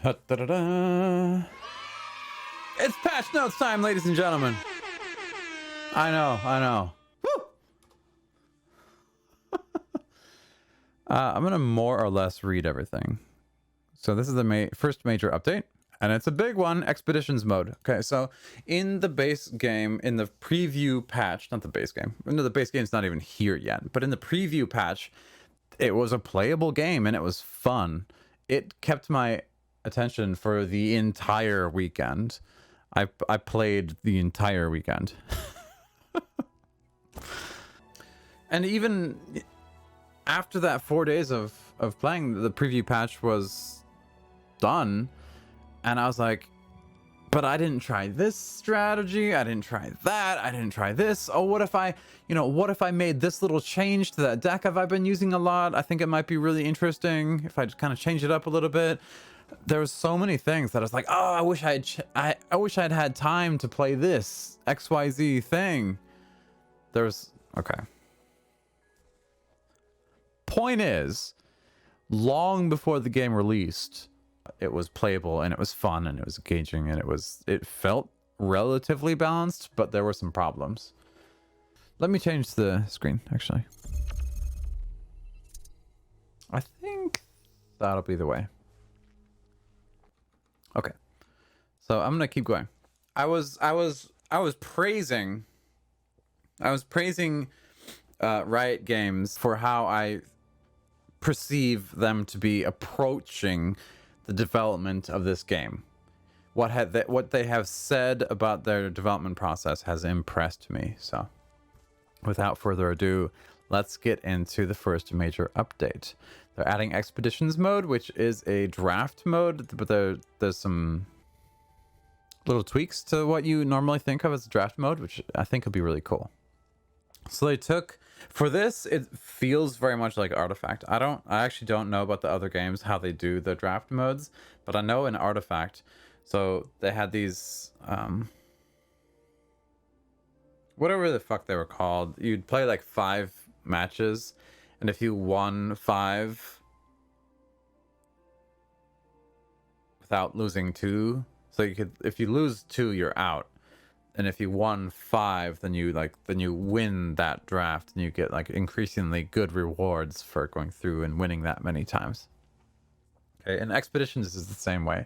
Da-da-da-da. It's patch notes time, ladies and gentlemen. I know. Woo! I'm gonna more or less read everything. So this is the first major update, and it's a big one, expeditions mode. Okay, so in the base game, in the preview patch, not the base game, no, the base game's not even here yet, but in the preview patch, it was a playable game and it was fun. It kept my attention for the entire weekend. I played the entire weekend. And even after that 4 days of playing, the preview patch was done, and I was like, but I didn't try this strategy, I didn't try that, I didn't try this. Oh, what if I made this little change to that deck I've been using a lot? I think it might be really interesting if I just kind of change it up a little bit. There was so many things that I was like, oh, I wish I'd had time to play this XYZ thing. Okay. Point is, long before the game released, it was playable and it was fun and it was engaging and it felt relatively balanced, but there were some problems. Let me change the screen, actually. I think that'll be the way. Okay. So I'm gonna keep going. I was praising Riot Games for how I perceive them to be approaching the development of this game. What they have said about their development process has impressed me. So without further ado, let's get into the first major update. They're adding expeditions mode, which is a draft mode, but there's some little tweaks to what you normally think of as a draft mode, which I think would be really cool. So they took, for this, it feels very much like Artifact. I actually don't know about the other games, how they do the draft modes, but I know in Artifact, so they had these, whatever the fuck they were called. You'd play like 5 matches, and if you won 5 without losing 2, so you could, if you lose 2, you're out. And if you won 5, then you win that draft, and you get like increasingly good rewards for going through and winning that many times. Okay, and Expeditions is the same way.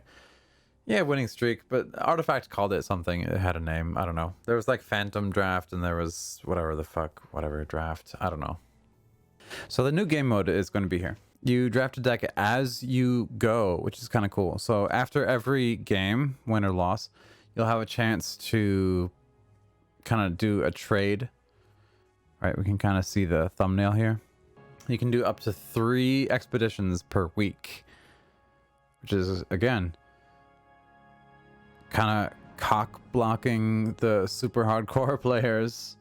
Yeah, winning streak, but Artifact called it something. It had a name. I don't know. There was like Phantom Draft, and there was whatever draft. I don't know. So the new game mode is going to be here. You draft a deck as you go, which is kind of cool. So after every game, win or loss, you'll have a chance to kind of do a trade. Right, we can kind of see the thumbnail here. You can do up to 3 expeditions per week, which is, again, kind of cock blocking the super hardcore players,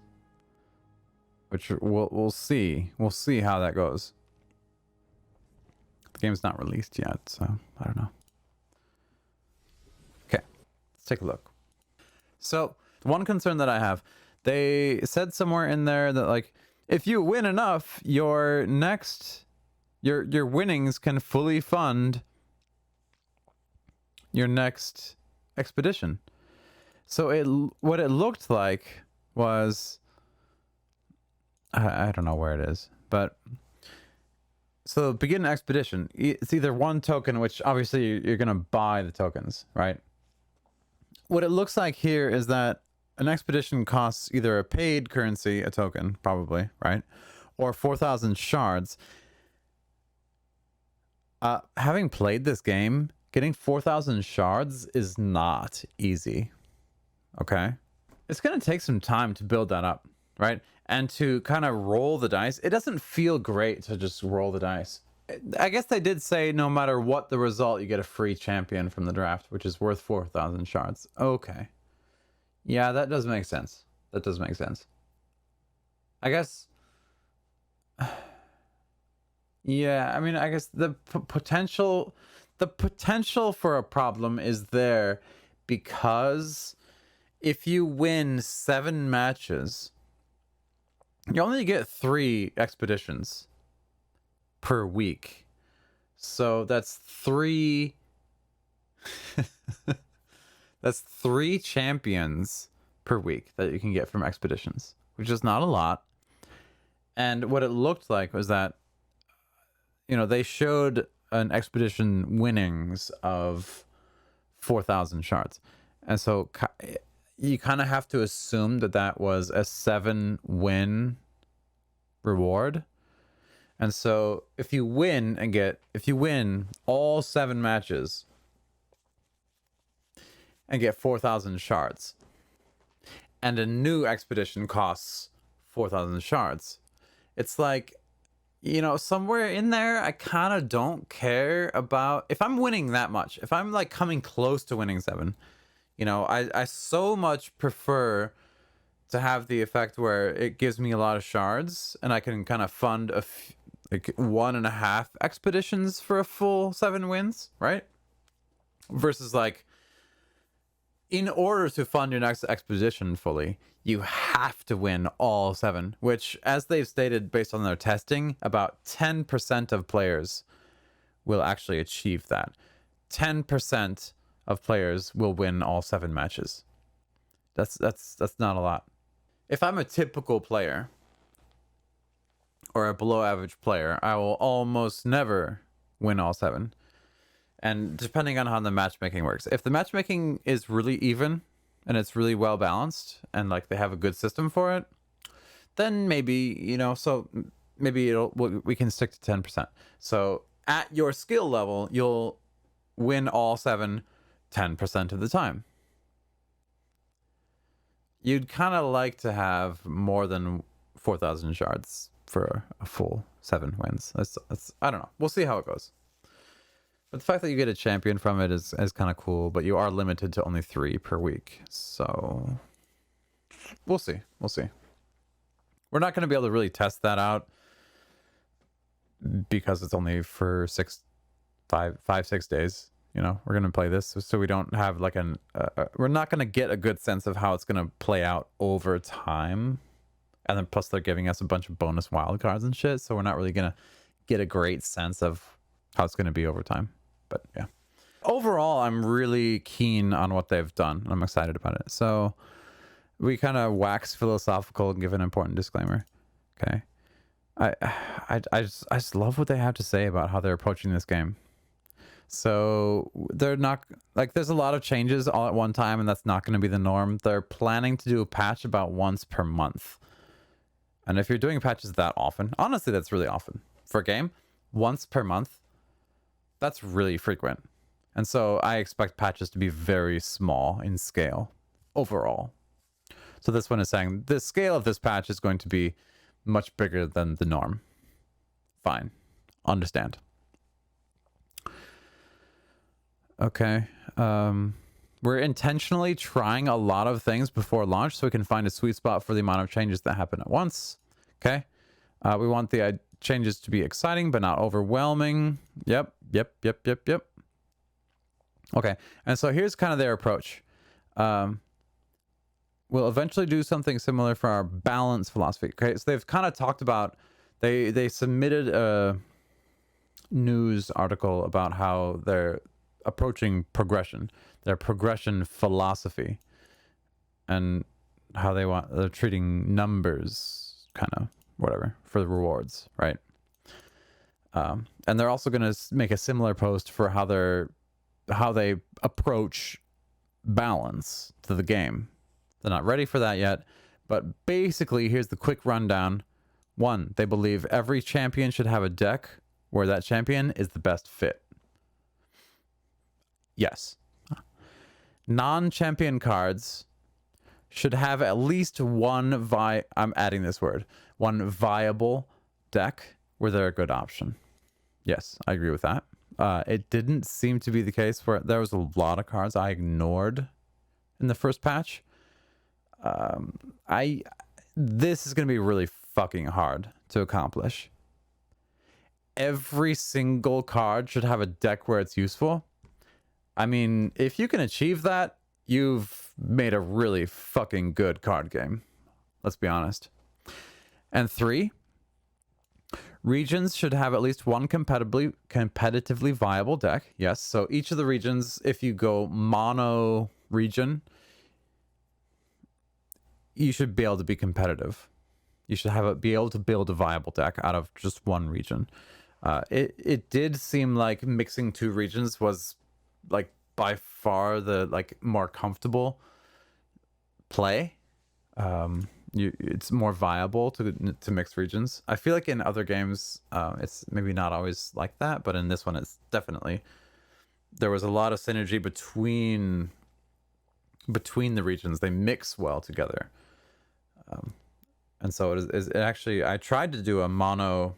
which we'll see. We'll see how that goes. The game's not released yet, so I don't know. Let's take a look. So one concern that I have, they said somewhere in there that like if you win enough, your winnings can fully fund your next expedition. So what it looked like was, I don't know where it is, but so begin an expedition. It's either 1 token, which obviously you're gonna buy the tokens, right? What it looks like here is that an expedition costs either a paid currency, a token, probably, right? Or 4,000 shards. Having played this game, getting 4,000 shards is not easy. Okay? It's going to take some time to build that up, right? And to kind of roll the dice. It doesn't feel great to just roll the dice. I guess they did say no matter what the result, you get a free champion from the draft, which is worth 4,000 shards. Okay. Yeah, that does make sense. That does make sense. I guess... Yeah, I mean, I guess the potential for a problem is there because if you win 7 matches, you only get 3 expeditions per week. So that's 3 That's 3 champions per week that you can get from expeditions, which is not a lot. And what it looked like was that, you know, they showed an expedition winnings of 4,000 shards. And so you kind of have to assume that that was a 7-win reward. And so if you win all 7 matches and get 4,000 shards, and a new expedition costs 4,000 shards, it's like, you know, somewhere in there, I kind of don't care about if I'm winning that much. If I'm like coming close to winning 7, you know, I so much prefer to have the effect where it gives me a lot of shards and I can kind of fund like 1.5 expeditions for a full 7 wins, right? Versus like, in order to fund your next expedition fully, you have to win all 7, which, as they've stated based on their testing, about 10% of players will actually achieve that. 10% of players will win all 7 matches. That's not a lot. If I'm a typical player or a below average player, I will almost never win all 7. And depending on how the matchmaking works, if the matchmaking is really even and it's really well balanced and like they have a good system for it, then maybe, you know, so maybe we can stick to 10%. So at your skill level, you'll win all 7 10% of the time. You'd kind of like to have more than 4,000 shards for a full 7 wins. That's I don't know. We'll see how it goes. But the fact that you get a champion from it is kind of cool, but you are limited to only 3 per week. So we'll see. We'll see. We're not going to be able to really test that out because it's only for 6 days. You know, we're going to play this so we don't have like we're not going to get a good sense of how it's going to play out over time. And then plus they're giving us a bunch of bonus wildcards and shit. So we're not really going to get a great sense of how it's going to be over time. But yeah, overall, I'm really keen on what they've done. I'm excited about it. So we kind of wax philosophical and give an important disclaimer. Okay. I just love what they have to say about how they're approaching this game. So they're not like, there's a lot of changes all at one time, and that's not going to be the norm. They're planning to do a patch about once per month. And if you're doing patches that often, honestly, that's really often for a game. Once per month, that's really frequent. And so I expect patches to be very small in scale overall. So this one is saying the scale of this patch is going to be much bigger than the norm. Fine. Understand. Okay. We're intentionally trying a lot of things before launch so we can find a sweet spot for the amount of changes that happen at once. Okay. We want the changes to be exciting but not overwhelming. Yep. Okay. And so here's kind of their approach. We'll eventually do something similar for our balance philosophy. Okay. So they've kind of talked about, they submitted a news article about how they're approaching progression, their progression philosophy, and how they're treating numbers, kind of whatever, for the rewards, right? And they're also going to make a similar post for how they approach balance to the game. They're not ready for that yet, but basically here's the quick rundown. 1, they believe every champion should have a deck where that champion is the best fit. Yes. Non-champion cards should have at least one one viable deck where they're a good option. Yes, I agree with that. It didn't seem to be the case where there was a lot of cards I ignored in the first patch. This is going to be really fucking hard to accomplish. Every single card should have a deck where it's useful. I mean, if you can achieve that, you've made a really fucking good card game. Let's be honest. And 3, Regions should have at least one competitively viable deck. Yes, so each of the regions, if you go mono region, you should be able to be competitive. You should be able to build a viable deck out of just one region. It did seem like mixing two regions was like by far the like more comfortable play. It's more viable to mix regions. I feel like in other games, it's maybe not always like that, but in this one, it's definitely, there was a lot of synergy between the regions. They mix well together. And so it actually, I tried to do a mono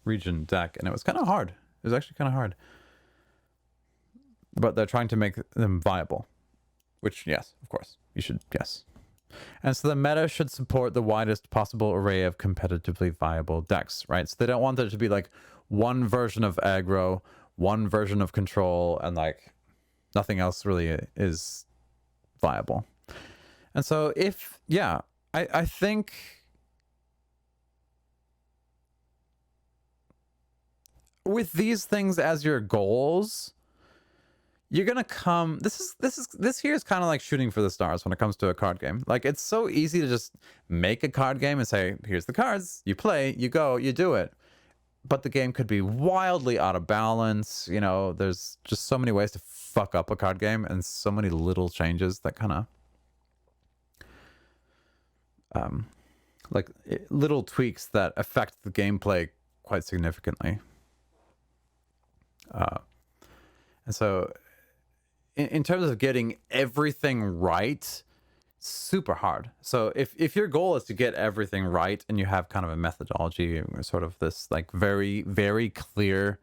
region deck and it was kind of hard. It was actually kind of hard, but they're trying to make them viable, which yes, of course you should. Yes. And so the meta should support the widest possible array of competitively viable decks, right? So they don't want there to be like one version of aggro, one version of control, and like nothing else really is viable. And so I think with these things as your goals, you're gonna come. This here is kind of like shooting for the stars when it comes to a card game. Like, it's so easy to just make a card game and say, here's the cards, you play, you go, you do it. But the game could be wildly out of balance. You know, there's just so many ways to fuck up a card game and so many little changes that kind of little tweaks that affect the gameplay quite significantly. And so in terms of getting everything right, super hard. So if your goal is to get everything right and you have kind of a methodology, sort of this like very, very clear,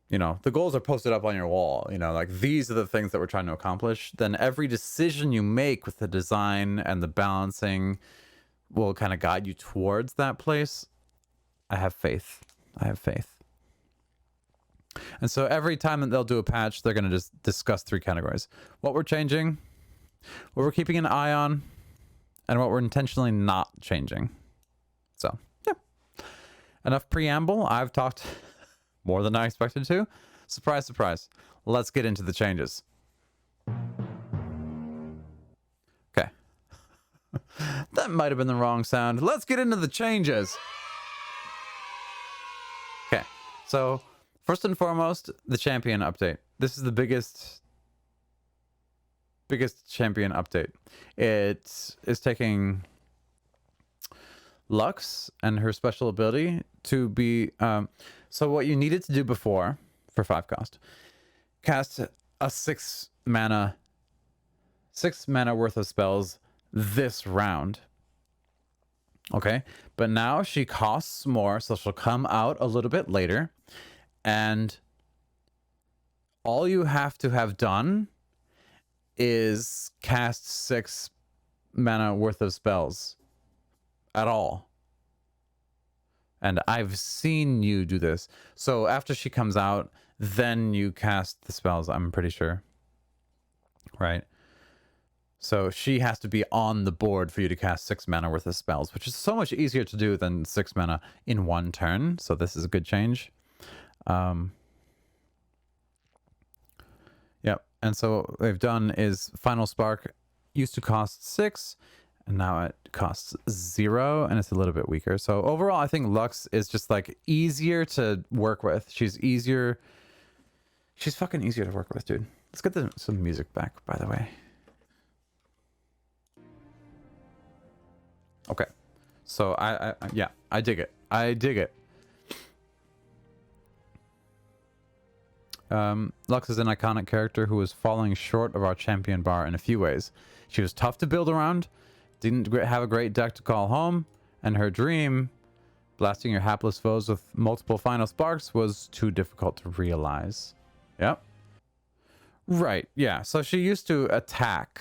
you know, the goals are posted up on your wall, you know, like these are the things that we're trying to accomplish, then every decision you make with the design and the balancing will kind of guide you towards that place. I have faith. And so every time that they'll do a patch, they're going to just discuss 3 categories. What we're changing, what we're keeping an eye on, and what we're intentionally not changing. So, yeah. Enough preamble. I've talked more than I expected to. Surprise, surprise. Let's get into the changes. Okay. That might have been the wrong sound. Let's get into the changes. Okay. So, first and foremost, the champion update. This is the biggest champion update. It is taking Lux and her special ability to be... so what you needed to do before, for 5 cost, cast a 6 mana worth of spells this round. Okay? But now she costs more, so she'll come out a little bit later. And all you have to have done is cast 6 mana worth of spells at all. And I've seen you do this. So after she comes out, then you cast the spells, I'm pretty sure. Right? So she has to be on the board for you to cast 6 mana worth of spells, which is so much easier to do than 6 mana in one turn. So this is a good change. Yep. And so what they've done is Final Spark used to cost 6 and now it costs 0 and it's a little bit weaker. So overall, I think Lux is just like easier to work with. She's fucking easier to work with, dude. Let's get some music back, by the way. Okay. So I dig it. I dig it. Lux is an iconic character who was falling short of our champion bar in a few ways. She was tough to build around, didn't have a great deck to call home, and her dream, blasting your hapless foes with multiple Final Sparks, was too difficult to realize. Yep. Right, yeah. So she used to attack.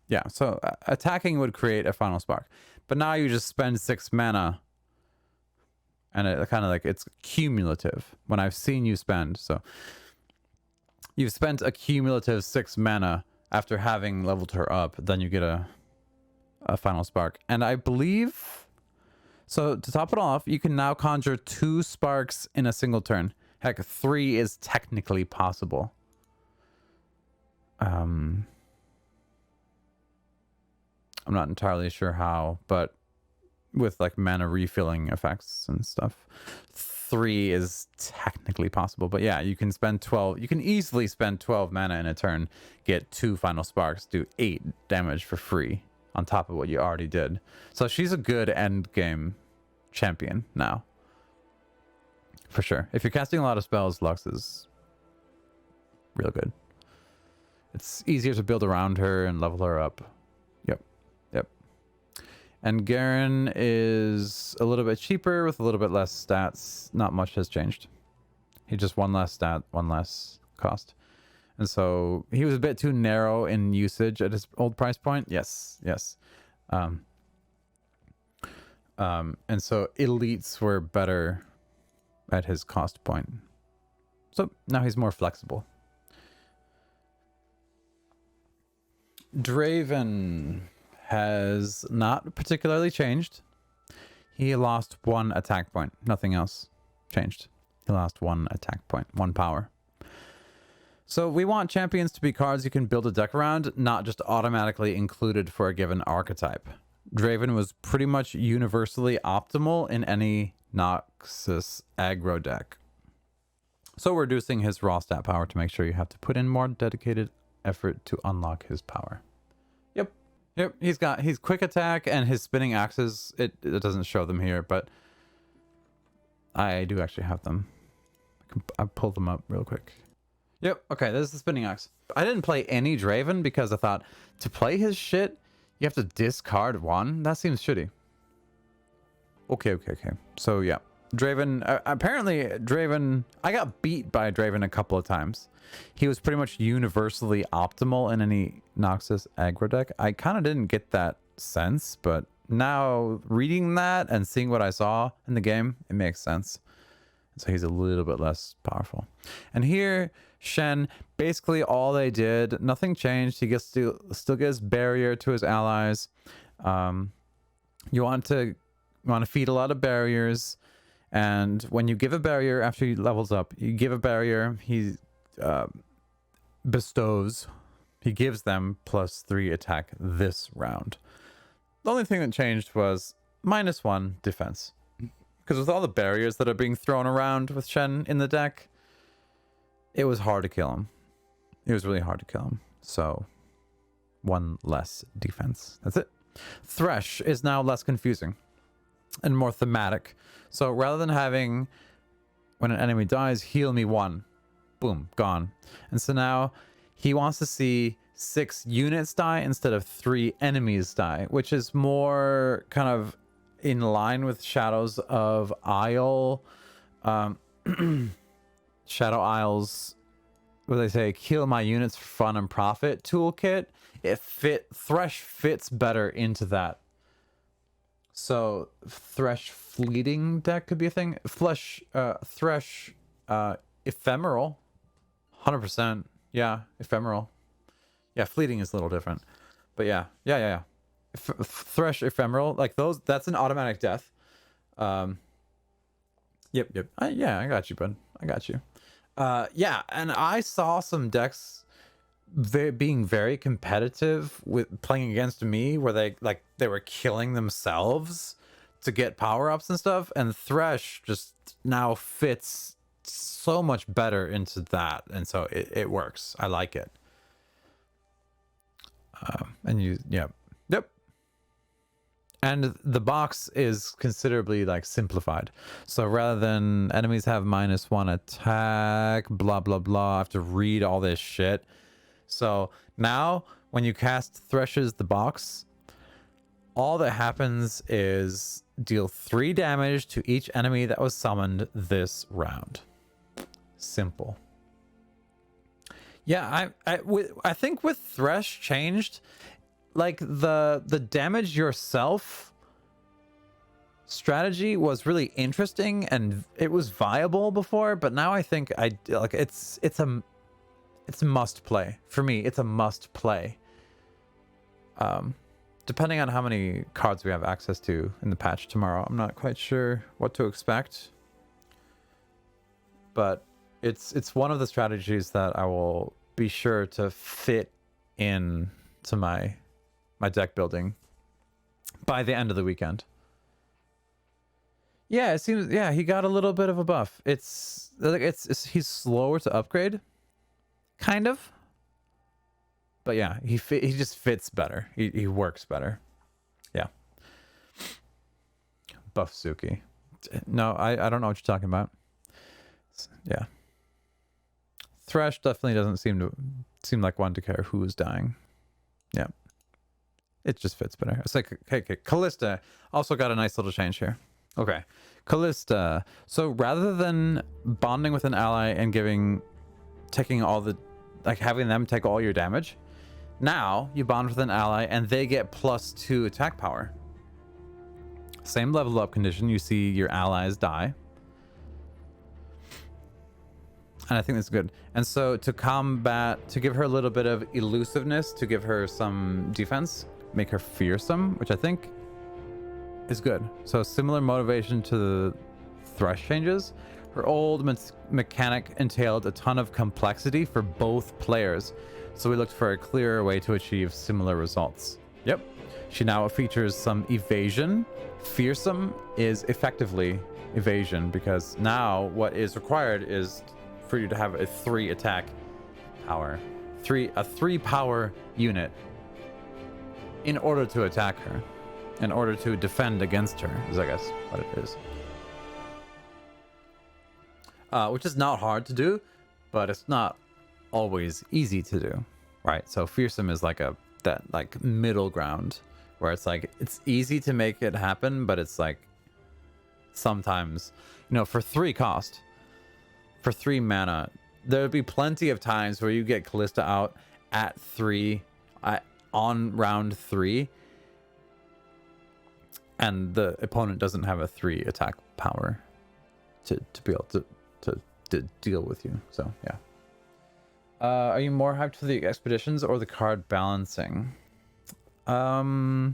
Yeah, so attacking would create a Final Spark. But now you just spend 6 mana, and it kind of like, it's cumulative when I've seen you spend, so... You've spent a cumulative 6 mana after having leveled her up, then you get a Final Spark. And I believe So to top it off, you can now conjure 2 sparks in a single turn. Heck, 3 is technically possible. I'm not entirely sure how, but with like mana refilling effects and stuff, 3 is technically possible. But yeah, you can spend 12. You can easily spend 12 mana in a turn, get 2 final sparks, do 8 damage for free on top of what you already did. So she's a good end game champion now, for sure. If you're casting a lot of spells, Lux is real good. It's easier to build around her and level her up. Yep. And Garen is a little bit cheaper with a little bit less stats. Not much has changed. He just one less stat, one less cost. And so he was a bit too narrow in usage at his old price point. Yes. And so elites were better at his cost point. So now he's more flexible. Draven has not particularly changed. He lost 1 attack point. Nothing else changed. He lost 1 attack point, 1 power. So we want champions to be cards you can build a deck around, not just automatically included for a given archetype. Draven was pretty much universally optimal in any Noxus aggro deck. So we're reducing his raw stat power to make sure you have to put in more dedicated effort to unlock his power. Yep, he's quick attack and his spinning axes. It doesn't show them here, but I do actually have them. I pull them up real quick. Yep, okay, this is the spinning axe. I didn't play any Draven because I thought to play his shit, you have to discard 1. That seems shitty. Okay. So yeah, Draven, apparently Draven, I got beat by Draven a couple of times. He was pretty much universally optimal in any Noxus aggro deck. I kind of didn't get that sense, but now reading that and seeing what I saw in the game, it makes sense. So he's a little bit less powerful. And here, Shen, basically all they did, nothing changed. He gets still gets barrier to his allies. You want to feed a lot of barriers, and when you give a barrier after he levels up, you give a barrier, he bestows, he gives them +3 attack this round. The only thing that changed was -1 defense, because with all the barriers that are being thrown around with Shen in the deck, it was hard to kill him. It was really hard to kill him. So 1 less defense. That's it. Thresh is now less confusing and more thematic. So rather than having, when an enemy dies, heal me 1, boom, gone. And so now he wants to see 6 units die instead of 3 enemies die, which is more kind of in line with Shadows of Isle. Shadow Isle's, what do they say, kill my units for fun and profit toolkit. Thresh fits better into that. So Thresh fleeting deck could be a thing. Thresh ephemeral, 100%. Yeah, ephemeral. Yeah, fleeting is a little different, but yeah. Thresh ephemeral, like those. That's an automatic death. Yep. Yeah, I got you, bud. I got you. Yeah, and I saw some decks being very competitive with playing against me, where they were killing themselves to get power-ups and stuff, and Thresh just now fits so much better into that, and so it works. I like it. Yep. And the box is considerably simplified. So rather than enemies have -1 attack, blah blah blah, I have to read all this shit. So now when you cast Thresh's the box, all that happens is deal 3 damage to each enemy that was summoned this round. Simple. Yeah, I think with Thresh changed, the damage yourself strategy was really interesting and it was viable before, but now I think it's a must play for me. It's a must play. depending on how many cards we have access to in the patch tomorrow, I'm not quite sure what to expect. But it's one of the strategies that I will be sure to fit in to my deck building by the end of the weekend. Yeah, it seems, yeah, he got a little bit of a buff. It's like he's slower to upgrade, kind of. But yeah, he just fits better. He works better. Yeah. Buff Suki. No, I don't know what you're talking about. Yeah. Thresh definitely doesn't seem like one to care who is dying. Yeah. It just fits better. It's like, okay, Calista also got a nice little change here. Okay. Calista. So rather than bonding with an ally and taking all the, like having them take all your damage, now you bond with an ally and they get +2 attack power. Same level up condition. You see your allies die. And I think that's good. And so to give her a little bit of elusiveness, to give her some defense, make her fearsome, which I think is good. So similar motivation to the Thresh changes. Her old mechanic entailed a ton of complexity for both players, so we looked for a clearer way to achieve similar results. Yep. She now features some evasion. Fearsome is effectively evasion, because now what is required is for you to have a 3 attack power, a 3 power unit in order to attack her, in order to defend against her, is I guess what it is. Which is not hard to do, but it's not always easy to do, right? So fearsome is like that middle ground where it's like it's easy to make it happen, but it's like sometimes, for 3 cost, for 3 mana, there'll be plenty of times where you get Calista out at 3 on round 3 and the opponent doesn't have a 3 attack power to be able to deal with you. So yeah. Are you more hyped for the expeditions or the card balancing? I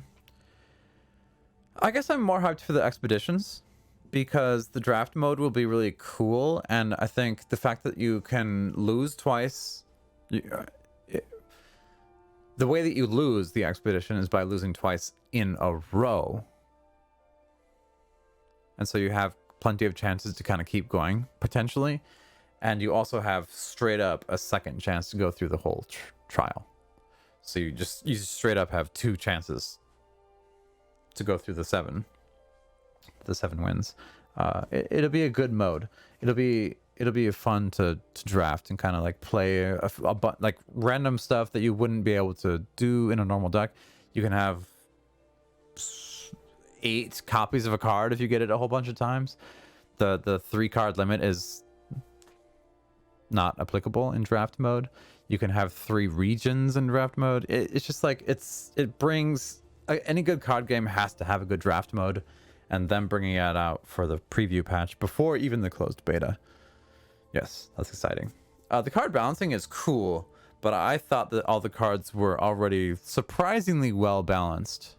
guess I'm more hyped for the expeditions, because the draft mode will be really cool, and I think the fact that you can lose twice, the way that you lose the expedition is by losing twice in a row, and so you have plenty of chances to kind of keep going potentially, and you also have straight up a second chance to go through the whole trial. So you straight up have 2 chances to go through the 7 wins. It'll be a good mode. It'll be fun to draft and kind of like play like random stuff that you wouldn't be able to do in a normal deck. You can have 8 copies of a card if you get it a whole bunch of times. The 3 card limit is not applicable in draft mode. You can have 3 regions in draft mode. It's just like it brings any good card game has to have a good draft mode, and them bringing it out for the preview patch before even the closed beta. Yes, that's exciting. The card balancing is cool, but I thought that all the cards were already surprisingly well balanced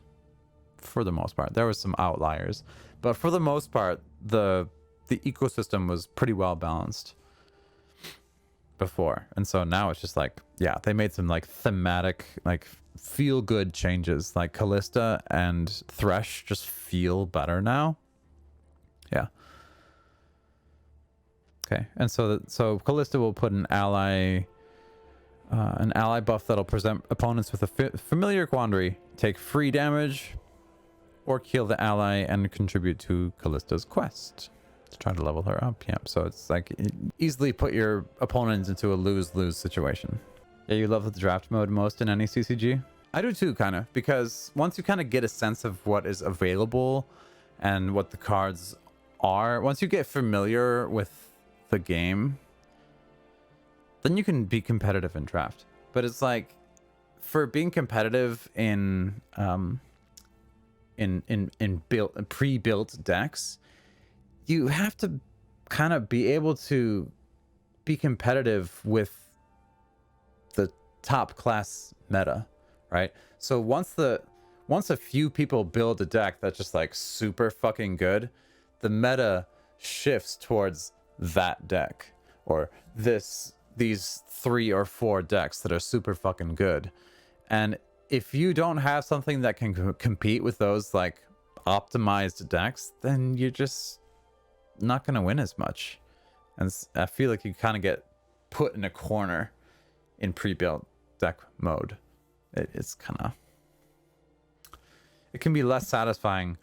for the most part. There were some outliers, but for the most part, the ecosystem was pretty well balanced before. And so now it's just like, yeah, they made some like thematic, like feel good changes. Like Calista and Thresh just feel better now. Yeah. Okay. And so Calista will put an ally buff that'll present opponents with a familiar quandary, take free damage, or kill the ally and contribute to Callista's quest to try to level her up. Yeah, so it's like easily put your opponents into a lose-lose situation. Yeah, you love the draft mode most in any CCG? I do too, kind of, because once you kind of get a sense of what is available and what the cards are, once you get familiar with the game, then you can be competitive in draft. But it's like, for being competitive in pre-built decks, you have to kind of be able to be competitive with the top class meta, right? So once the once a few people build a deck that's just like super fucking good, the meta shifts towards that deck or these 3 or 4 decks that are super fucking good. And if you don't have something that can compete with those like optimized decks, then you're just not going to win as much. And I feel like you kind of get put in a corner in pre-built deck mode. It's kind of, it can be less satisfying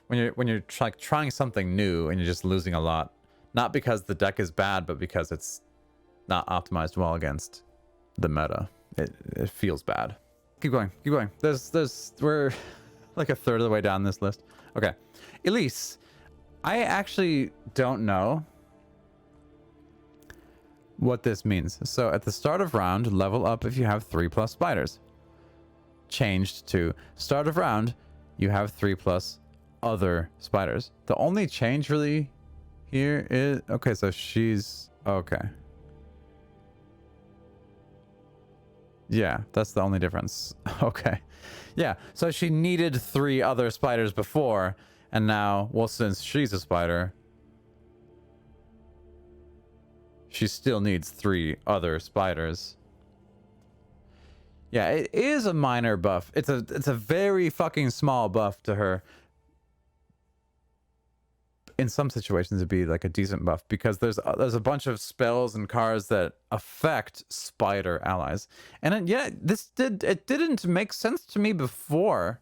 when you're trying something new and you're just losing a lot, not because the deck is bad, but because it's not optimized well against the meta. It feels bad. Keep going. We're like a third of the way down this list. Okay, Elise. I actually don't know what this means. So at the start of round, level up if you have 3+ spiders. Changed to start of round, you have 3+ other spiders. The only change really here is, okay, so she's, okay. Yeah, that's the only difference. Okay. Yeah, so she needed 3 other spiders before, and now, well, since she's a spider, she still needs 3 other spiders. Yeah, it is a minor buff. It's a very fucking small buff to her. In some situations, it'd be like a decent buff because there's a bunch of spells and cards that affect spider allies. And it didn't make sense to me before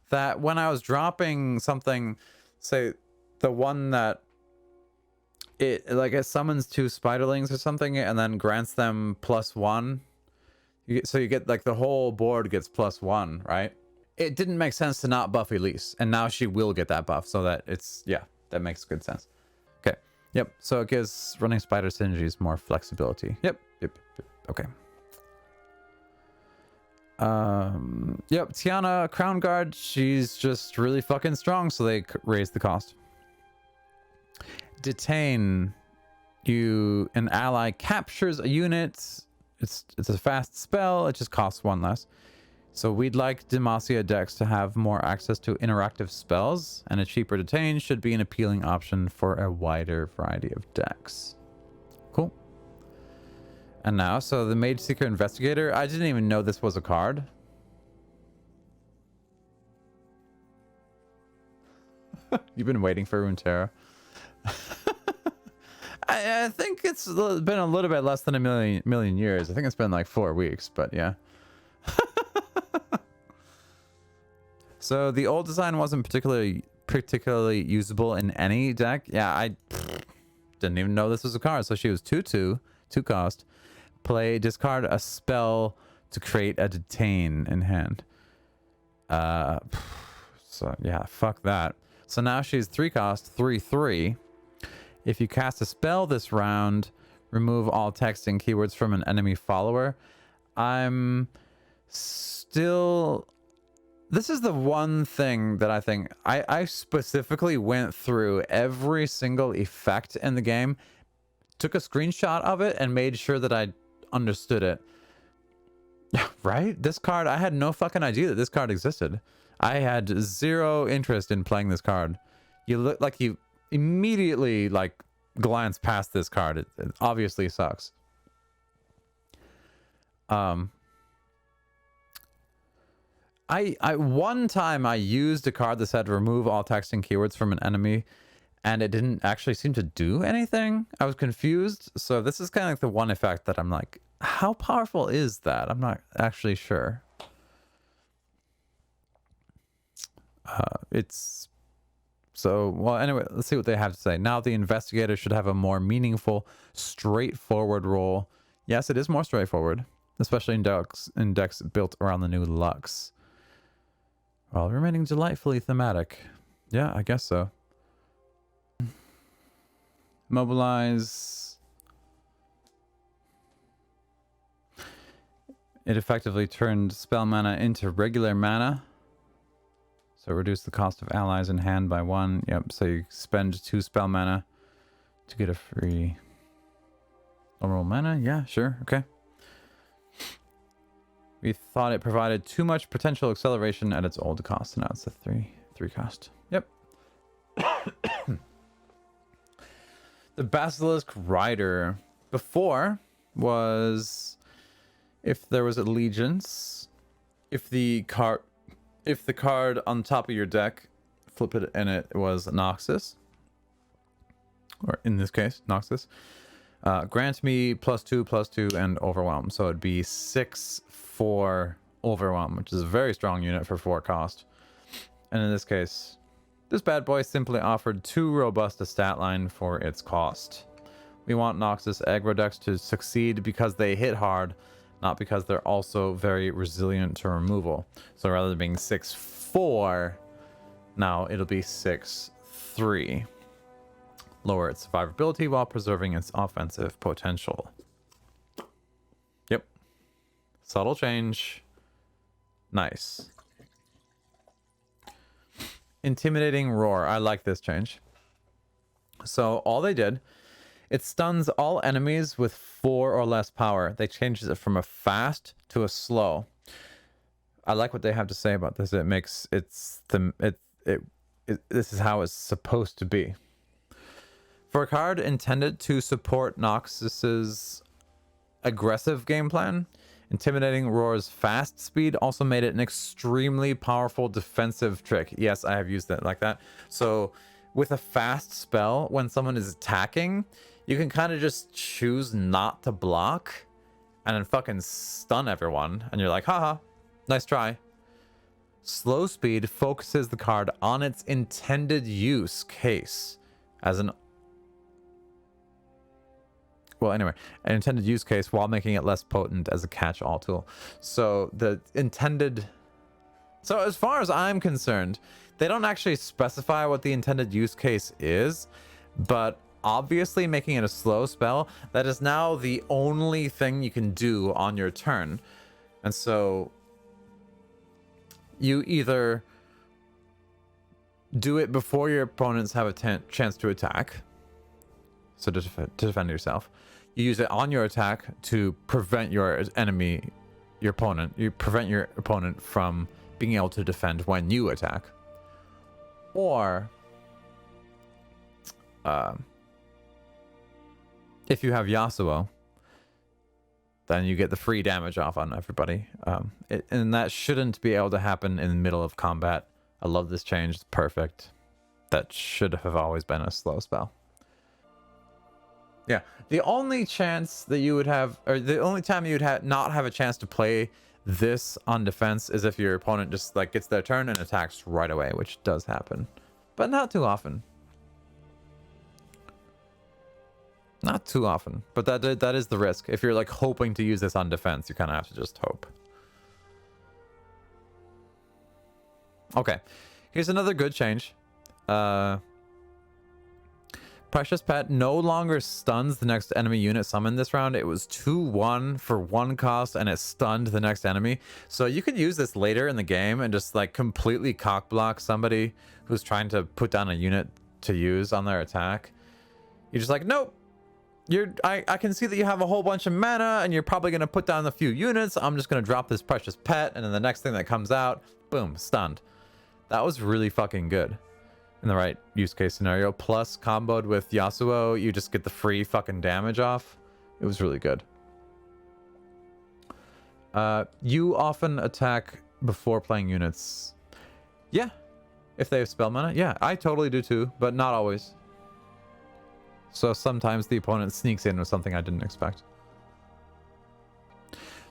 that when I was dropping something, say the one that it summons 2 spiderlings or something and then grants them +1. So you get like the whole board gets +1, right? It didn't make sense to not buff Elise, and now she will get that buff, so that it's, yeah, that makes good sense. Okay, yep, so it gives running spider synergies more flexibility. Yep. Okay. Yep, Tiana, Crown Guard, she's just really fucking strong, so they raise the cost. Detain, an ally captures a unit. It's a fast spell, it just costs 1 less. So we'd like Demacia decks to have more access to interactive spells, and a cheaper detain should be an appealing option for a wider variety of decks. Cool. And now, so the Mage Seeker Investigator, I didn't even know this was a card. You've been waiting for Runeterra. I think it's been a little bit less than a million years. I think it's been like 4 weeks, but yeah. So the old design wasn't particularly usable in any deck. Yeah, I didn't even know this was a card. So she was 2/2, 2 cost. Play, discard a spell to create a detain in hand. So yeah, fuck that. So now she's 3 cost, 3/3. If you cast a spell this round, remove all text and keywords from an enemy follower. I'm still... This is the one thing that I think... I specifically went through every single effect in the game, took a screenshot of it, and made sure that I understood it. Right? This card, I had no fucking idea that this card existed. I had 0 interest in playing this card. You look like you immediately like glance past this card. It obviously sucks. One time I used a card that said remove all text and keywords from an enemy, and it didn't actually seem to do anything. I was confused. So this is kind of like the one effect that I'm like, how powerful is that? I'm not actually sure. Well, anyway, let's see what they have to say. Now the investigator should have a more meaningful, straightforward role. Yes, it is more straightforward, especially in decks built around the new Lux, while remaining delightfully thematic. Yeah, I guess so. Mobilize. It effectively turned spell mana into regular mana. So reduce the cost of allies in hand by 1. Yep, so you spend 2 spell mana to get a free normal mana. Yeah, sure, okay. We thought it provided too much potential acceleration at its old cost, and now it's a 3 cost. Yep. The Basilisk Rider before was if there was allegiance, if the card on top of your deck, flip it and it was Noxus, or in this case Noxus, grant me +2/+2 and overwhelm. So it'd be 6/4 overwhelm, which is a very strong unit for 4 cost. And in this case, this bad boy simply offered too robust a stat line for its cost. We want Noxus aggro decks to succeed because they hit hard, not because they're also very resilient to removal. So rather than being 6/4, now it'll be 6/3. Lower its survivability while preserving its offensive potential. Yep. Subtle change. Nice. Intimidating Roar. I like this change. So all they did, it stuns all enemies with 4 or less power. They changed it from a fast to a slow. I like what they have to say about this. It makes this is how it's supposed to be. For a card intended to support Noxus's aggressive game plan, Intimidating Roar's fast speed also made it an extremely powerful defensive trick. Yes, I have used it like that. So with a fast spell, when someone is attacking, you can kind of just choose not to block and then fucking stun everyone. And you're like, haha, nice try. Slow speed focuses the card on its intended use case as an intended use case while making it less potent as a catch-all tool. So as far as I'm concerned, they don't actually specify what the intended use case is, but obviously making it a slow spell, that is now the only thing you can do on your turn. And so you either do it before your opponents have a chance to attack, so to defend yourself. You use it on your attack to prevent your opponent. You prevent your opponent from being able to defend when you attack. Or if you have Yasuo, then you get the free damage off on everybody. And that shouldn't be able to happen in the middle of combat. I love this change. It's perfect. That should have always been a slow spell. Yeah, the only chance that you would have, or the only time you would not have a chance to play this on defense is if your opponent just like gets their turn and attacks right away, which does happen, but not too often. Not too often, but that is the risk. If you're like hoping to use this on defense, you kind of have to just hope. Okay, here's another good change. Precious Pet no longer stuns the next enemy unit summoned this round. It was 2/1 for 1 cost and it stunned the next enemy. So you could use this later in the game and just like completely cockblock somebody who's trying to put down a unit to use on their attack. You're just like, nope. I can see that you have a whole bunch of mana and you're probably going to put down a few units. I'm just going to drop this Precious Pet, and then the next thing that comes out, boom, stunned. That was really fucking good. In the right use case scenario, plus comboed with Yasuo, you just get the free fucking damage off. It was really good. You often attack before playing units. Yeah, if they have spell mana. Yeah, I totally do too, but not always. So sometimes the opponent sneaks in with something I didn't expect.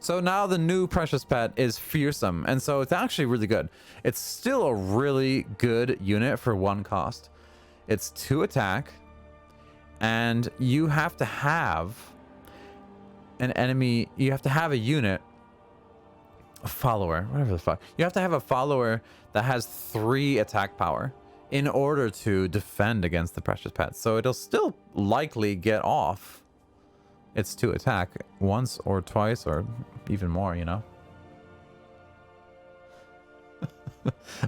So now the new Precious Pet is fearsome, and so it's actually really good. It's still a really good unit for 1 cost. It's 2 attack, and you have to have an enemy, you have to have a unit, a follower, whatever the fuck. You have to have a follower that has 3 attack power in order to defend against the Precious Pet. So it'll still likely get off its 2 attack once or twice or even more, you know.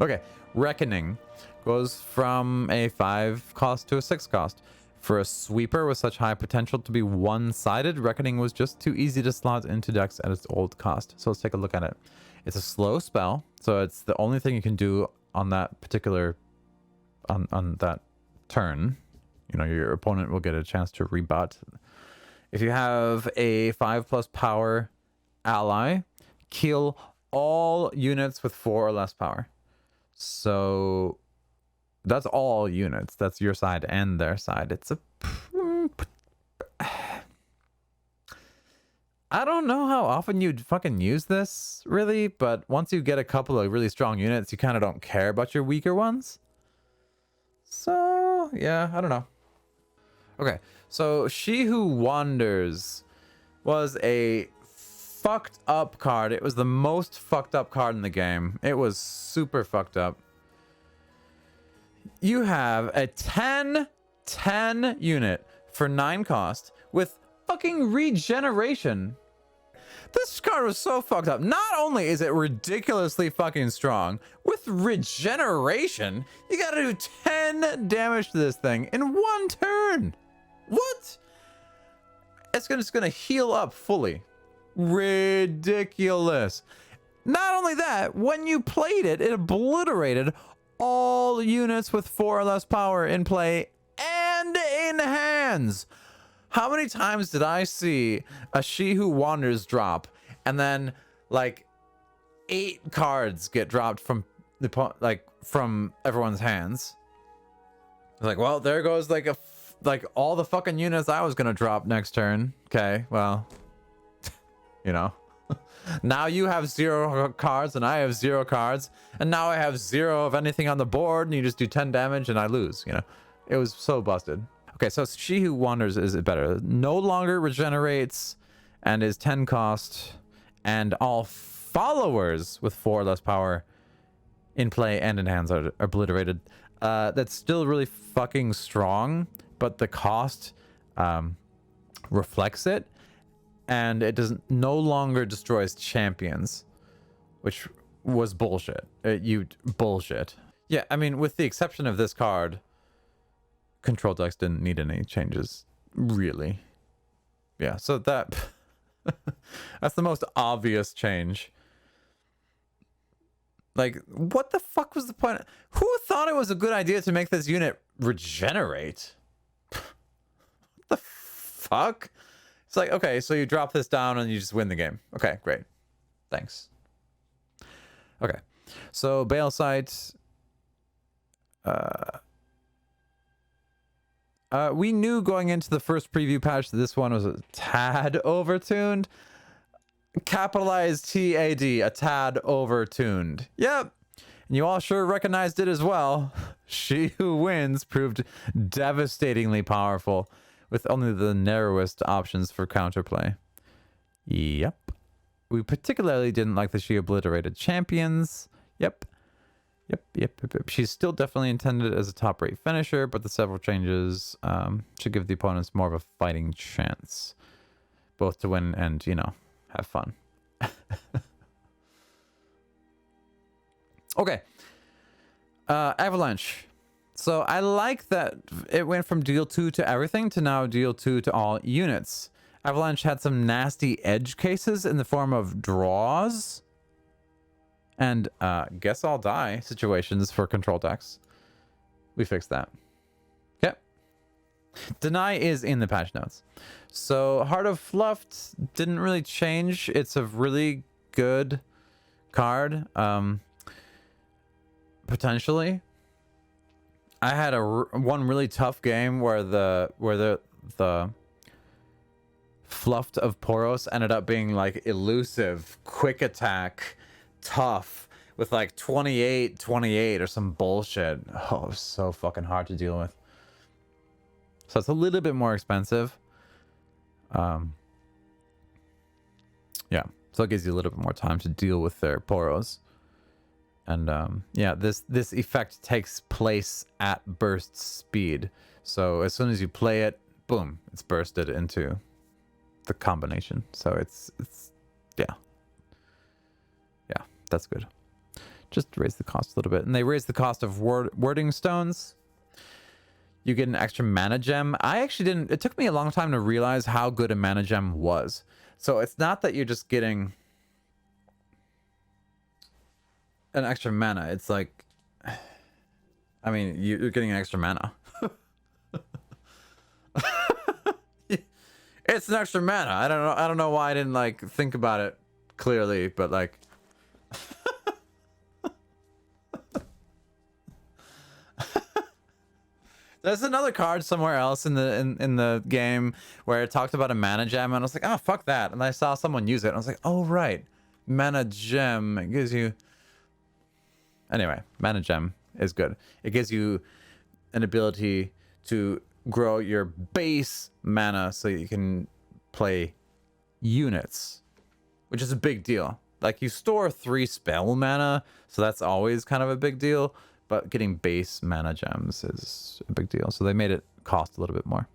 Okay, Reckoning goes from a 5 cost to a 6 cost. For a sweeper with such high potential to be one-sided, Reckoning was just too easy to slot into decks at its old cost. So let's take a look at it. It's a slow spell, so it's the only thing you can do on that particular on that turn. You know, your opponent will get a chance to rebut. If you have a 5+ power ally, kill all units with 4 or less power. So that's all units. That's your side and their side. It's a... I don't know how often you'd fucking use this, really, but once you get a couple of really strong units, you kind of don't care about your weaker ones. So, yeah, I don't know. Okay, so She Who Wanders was a fucked up card. It was the most fucked up card in the game. It was super fucked up. You have a 10 unit for 9 cost with fucking regeneration. This card was so fucked up. Not only is it ridiculously fucking strong, with regeneration, you gotta do 10 damage to this thing in 1 turn. What? It's just gonna heal up fully. Ridiculous. Not only that, when you played it, it obliterated all units with 4 or less power in play and in hands. How many times did I see a She Who Wanders drop and then like 8 cards get dropped from the from everyone's hands? Like, well, there goes like all the fucking units I was gonna drop next turn. Okay, well, you know. Now you have 0 cards and I have 0 cards, and now I have 0 of anything on the board, and you just do 10 damage and I lose, you know. It was so busted. Okay, so She Who Wanders is better. No longer regenerates and is 10 cost, and all followers with 4 or less power in play and in hands are obliterated. That's still really fucking strong, but the cost reflects it. And it doesn't no longer destroys champions, which was bullshit. Bullshit. Yeah, I mean, with the exception of this card, control decks didn't need any changes, really. Yeah, so that that's the most obvious change. Like, what the fuck was the point? Who thought it was a good idea to make this unit regenerate? What the fuck? It's like, okay, so you drop this down and you just win the game. Okay, great. Thanks. Okay, so Bale Sight. We knew going into the first preview patch that this one was a tad overtuned. Capitalized TAD, a tad overtuned. Yep. And you all sure recognized it as well. She Who Wins proved devastatingly powerful, with only the narrowest options for counterplay. Yep. We particularly didn't like that she obliterated champions. Yep. She's still definitely intended as a top-rate finisher, but the several changes should give the opponents more of a fighting chance, both to win and, you know, have fun. Okay. Avalanche. So I like that it went from deal 2 to everything to now deal 2 to all units. Avalanche had some nasty edge cases in the form of draws and guess I'll die situations for control decks. We fixed that. Okay. Deny is in the patch notes. So Heart of Fluff didn't really change. It's a really good card. Potentially. I had one really tough game where the Fluffed of Poros ended up being like elusive, quick attack, tough, with like 28 or some bullshit. Oh, it was so fucking hard to deal with. So it's a little bit more expensive. Yeah, so it gives you a little bit more time to deal with their Poros. And yeah, this effect takes place at burst speed. So as soon as you play it, boom, it's bursted into the combination. So it's yeah, that's good. Just raise the cost a little bit. And they raised the cost of wording stones. you get an extra mana gem. I actually didn't, it took me a long time to realize how good a mana gem was. So it's not that you're just getting an extra mana. It's like, I mean, you're getting an extra mana. It's an extra mana. I don't know why I didn't like think about it clearly, but like there's another card somewhere else in the game where it talked about a mana gem, and I was like, oh fuck that. And I saw someone use it, and I was like, oh right. Mana gem. It gives you, anyway, mana gem is good. It gives you an ability to grow your base mana so you can play units, which is a big deal. Like, you store 3 spell mana, so that's always kind of a big deal, but getting base mana gems is a big deal. So they made it cost a little bit more.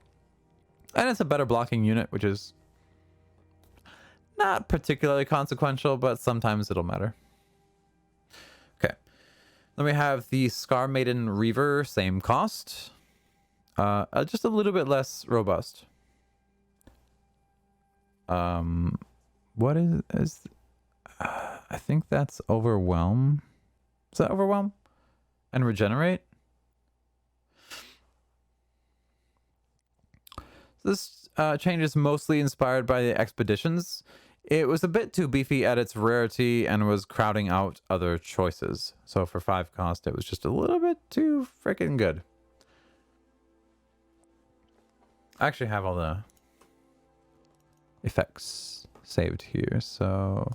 And it's a better blocking unit, which is not particularly consequential, but sometimes it'll matter. Okay. Then we have the Scar Maiden Reaver, same cost. Just a little bit less robust. What is I think that's Overwhelm. Is that Overwhelm? And Regenerate? This change is mostly inspired by the Expeditions. It was a bit too beefy at its rarity and was crowding out other choices. So for 5 cost, it was just a little bit too freaking good. I actually have all the effects saved here, so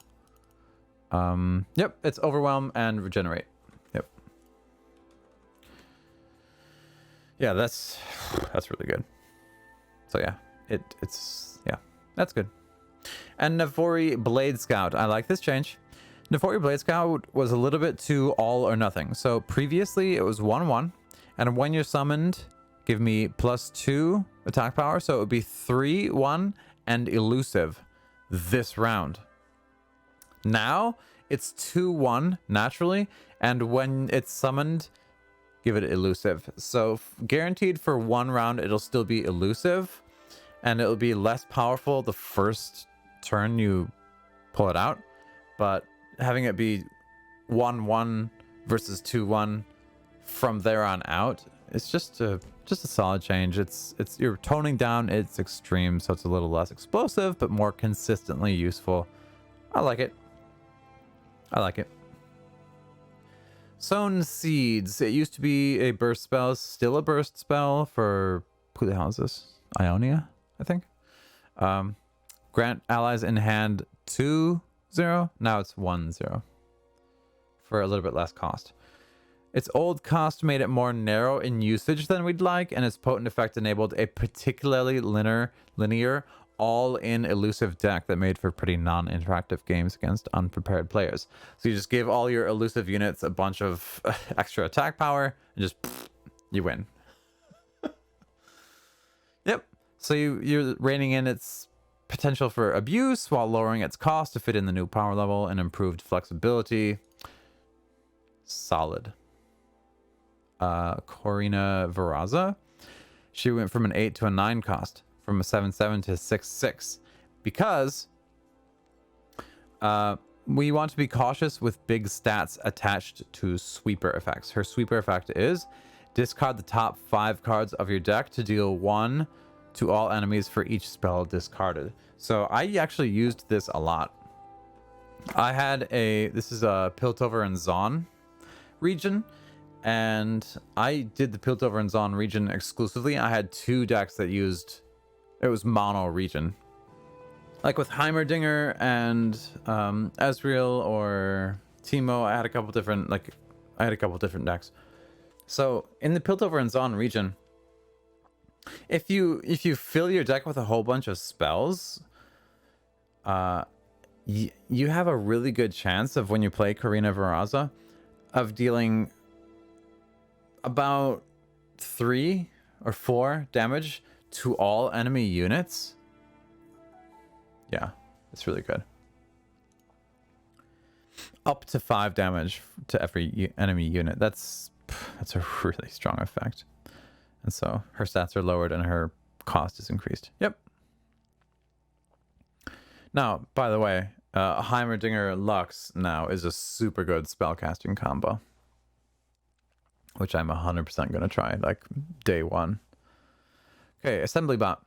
yep, it's Overwhelm and Regenerate. Yep. Yeah, that's really good. So yeah, it's yeah, that's good. And Navori Blade Scout. I like this change. Navori Blade Scout was a little bit too all or nothing. So previously it was 1/1, and when you're summoned, give me +2 attack power, so it would be 3/1 and elusive this round. Now it's 2/1 naturally, and when it's summoned, give it elusive. So guaranteed for 1 round, it'll still be elusive, and it'll be less powerful the first turn you pull it out, but having it be 1/1 versus 2/1 from there on out, it's just a solid change. It's you're toning down its extreme, so it's a little less explosive but more consistently useful. I like it. I like it. Sown Seeds. It used to be a burst spell, still a burst spell for, who the hell is this? Ionia, I think. Grant allies in hand 2/0. Now it's 1/0 for a little bit less cost. Its old cost made it more narrow in usage than we'd like, and its potent effect enabled a particularly linear all-in elusive deck that made for pretty non-interactive games against unprepared players. So you just give all your elusive units a bunch of extra attack power, and just you win. Yep. So you're reining in its potential for abuse while lowering its cost to fit in the new power level and improved flexibility. Solid. Corina Veraza. She went from an 8 to a 9 cost, from a 7/7 to 6/6, because we want to be cautious with big stats attached to sweeper effects. Her sweeper effect is discard the top 5 cards of your deck to deal 1 to all enemies for each spell discarded. So I actually used this a lot. I had this is a Piltover and Zaun region, and I did the Piltover and Zaun region exclusively. I had 2 decks that used, it was mono region. Like with Heimerdinger and Ezreal or Teemo, I had a couple different decks. So in the Piltover and Zaun region, if you fill your deck with a whole bunch of spells, you have a really good chance of, when you play Corina Veraza, of dealing about 3 or 4 damage to all enemy units. Yeah, it's really good. Up to 5 damage to every enemy unit. That's a really strong effect. And so her stats are lowered and her cost is increased. Yep. Now, by the way, Heimerdinger Lux now is a super good spellcasting combo, which I'm 100% going to try, like, day one. Okay, Assembly Bot.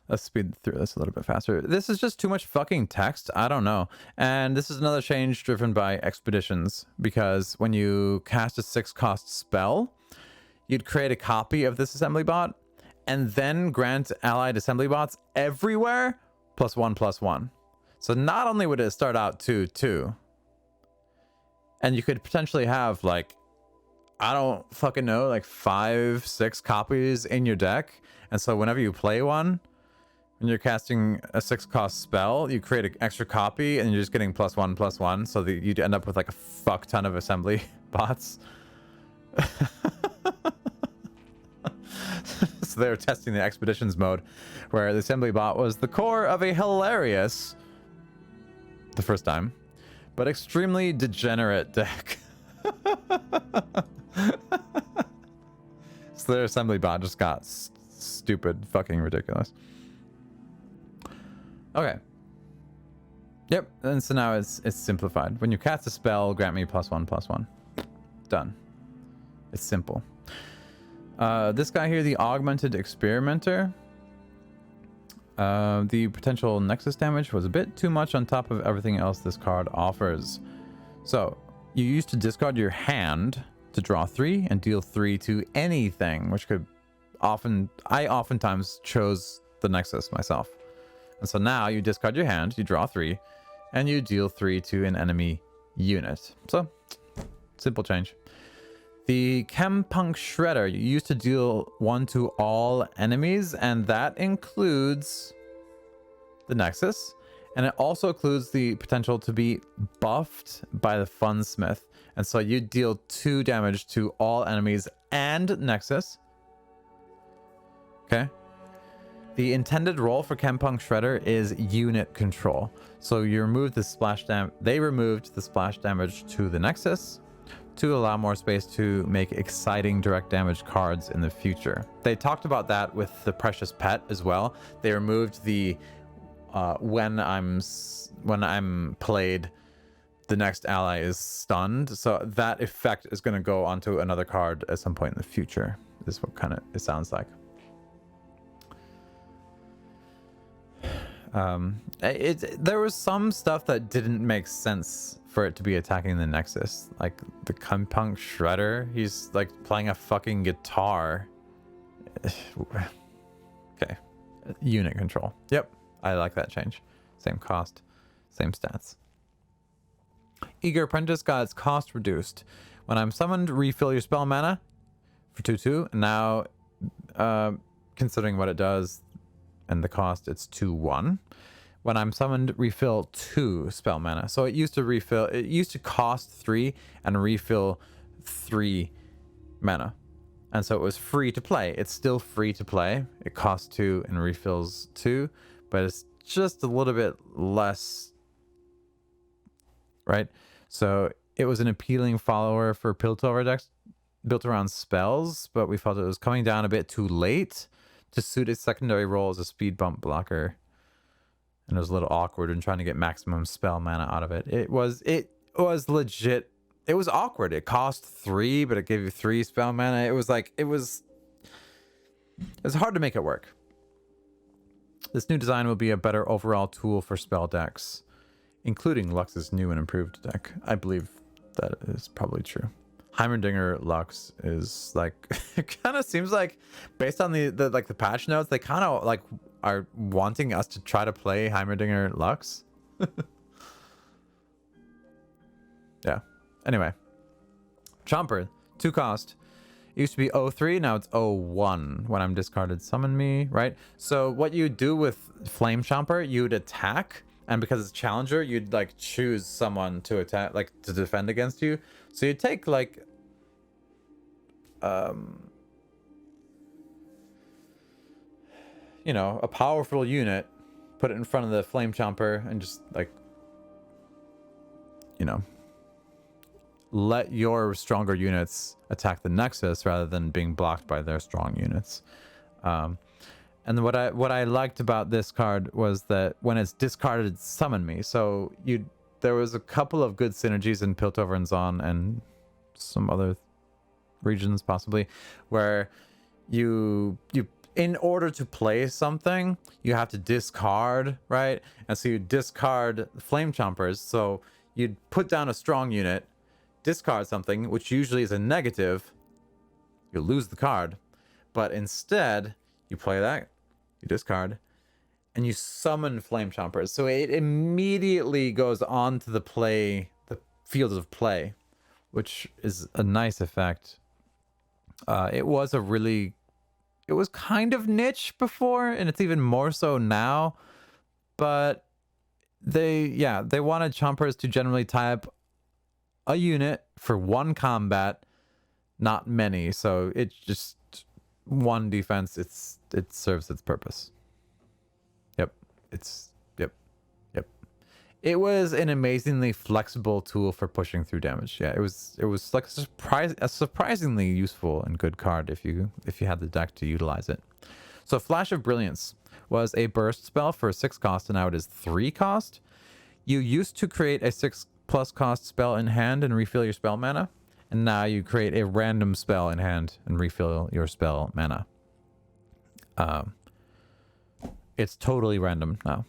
Let's speed through this a little bit faster. This is just too much fucking text. I don't know. And this is another change driven by expeditions, because when you cast a 6-cost spell, you'd create a copy of this assembly bot and then grant allied assembly bots everywhere +1/+1. So not only would it start out 2/2, and you could potentially have, like, I don't fucking know, like 5-6 copies in your deck. And so whenever you play one, when you're casting a 6-cost spell, you create an extra copy and you're just getting +1/+1, so that you'd end up with like a fuck ton of assembly bots. So they were testing the expeditions mode, where the assembly bot was the core of a hilarious, the first time, but extremely degenerate deck. So their assembly bot just got stupid fucking ridiculous. Okay. Yep, and so now it's simplified. When you cast a spell, grant me +1/+1. Done. It's simple. This guy here, the Augmented Experimenter. The potential Nexus damage was a bit too much on top of everything else this card offers. So, you used to discard your hand to draw 3 and deal 3 to anything, which could I oftentimes chose the Nexus myself. And so now you discard your hand, you draw 3, and you deal 3 to an enemy unit. So, simple change. The Chem Shredder, you used to deal 1 to all enemies, and that includes the Nexus. And it also includes the potential to be buffed by the Funsmith. And so you deal 2 damage to all enemies and Nexus. Okay. The intended role for Chem Shredder is unit control. So you remove the splash damage. They removed the splash damage to the Nexus to allow more space to make exciting direct damage cards in the future. They talked about that with the Precious Pet as well. They removed the when I'm played, the next ally is stunned. So that effect is going to go onto another card at some point in the future. Is what kind of it sounds like. There was some stuff that didn't make sense for it to be attacking the Nexus, like the Chem Shredder. He's like playing a fucking guitar. Okay, unit control. Yep, I like that change. Same cost, same stats. Eager Apprentice got its cost reduced. When I'm summoned, refill your spell mana for 2/2. Now, considering what it does and the cost, it's 2/1. When I'm summoned, refill 2 spell mana. So it used to cost 3 and refill 3 mana. And so it was free to play. It's still free to play. It costs 2 and refills 2, but it's just a little bit less, right? So it was an appealing follower for Piltover decks built around spells, but we felt it was coming down a bit too late to suit its secondary role as a speed bump blocker. And it was a little awkward in trying to get maximum spell mana out of it. It was legit. It was awkward. It cost 3, but it gave you 3 spell mana. It was hard to make it work. This new design will be a better overall tool for spell decks, including Lux's new and improved deck. I believe that is probably true. Heimerdinger Lux is like, it kind of seems like, based on the patch notes, they kind of like are wanting us to try to play Heimerdinger Lux. Yeah. Anyway, Chomper, 2 cost. It used to be 0-3, now it's 0-1. When I'm discarded, summon me, right? So what you do with Flame Chomper, you'd attack, and because it's Challenger, you'd like choose someone to attack, like to defend against you. So you take like you know, a powerful unit, put it in front of the Flame Chomper, and just like, you know, let your stronger units attack the Nexus rather than being blocked by their strong units. And what I liked about this card was that when it's discarded, it's summon me. So there was a couple of good synergies in Piltover and Zon and some other regions possibly, where you in order to play something, you have to discard, right? And so you discard Flame Chompers. So you'd put down a strong unit, discard something, which usually is a negative, you lose the card. But instead, you play that, you discard, and you summon Flame Chompers. So it immediately goes on to the field of play, which is a nice effect. It was kind of niche before, and it's even more so now. But they wanted Chompers to generally tie up a unit for one combat, not many. So it's just one defense. It serves its purpose. Yep. It was an amazingly flexible tool for pushing through damage. Yeah, it was like a surprisingly useful and good card if you had the deck to utilize it. So Flash of Brilliance was a burst spell for 6 cost, and now it is 3 cost. You used to create a 6+ cost spell in hand and refill your spell mana, and now you create a random spell in hand and refill your spell mana. It's totally random now.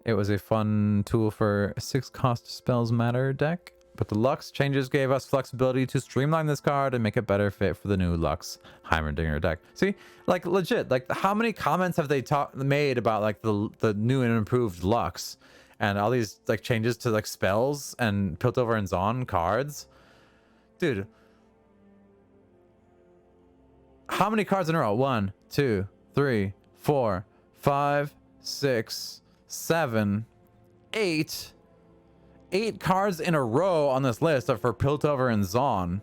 It was a fun tool for 6 cost spells matter deck, but the Lux changes gave us flexibility to streamline this card and make it better fit for the new Lux Heimerdinger deck. See, like legit, like how many comments have they made about like the new and improved Lux and all these like changes to like spells and Piltover and Zon cards? Dude, how many cards in a row? 1, 2, 3, 4, 5, 6, 7, 8 cards in a row on this list are for Piltover and Zon.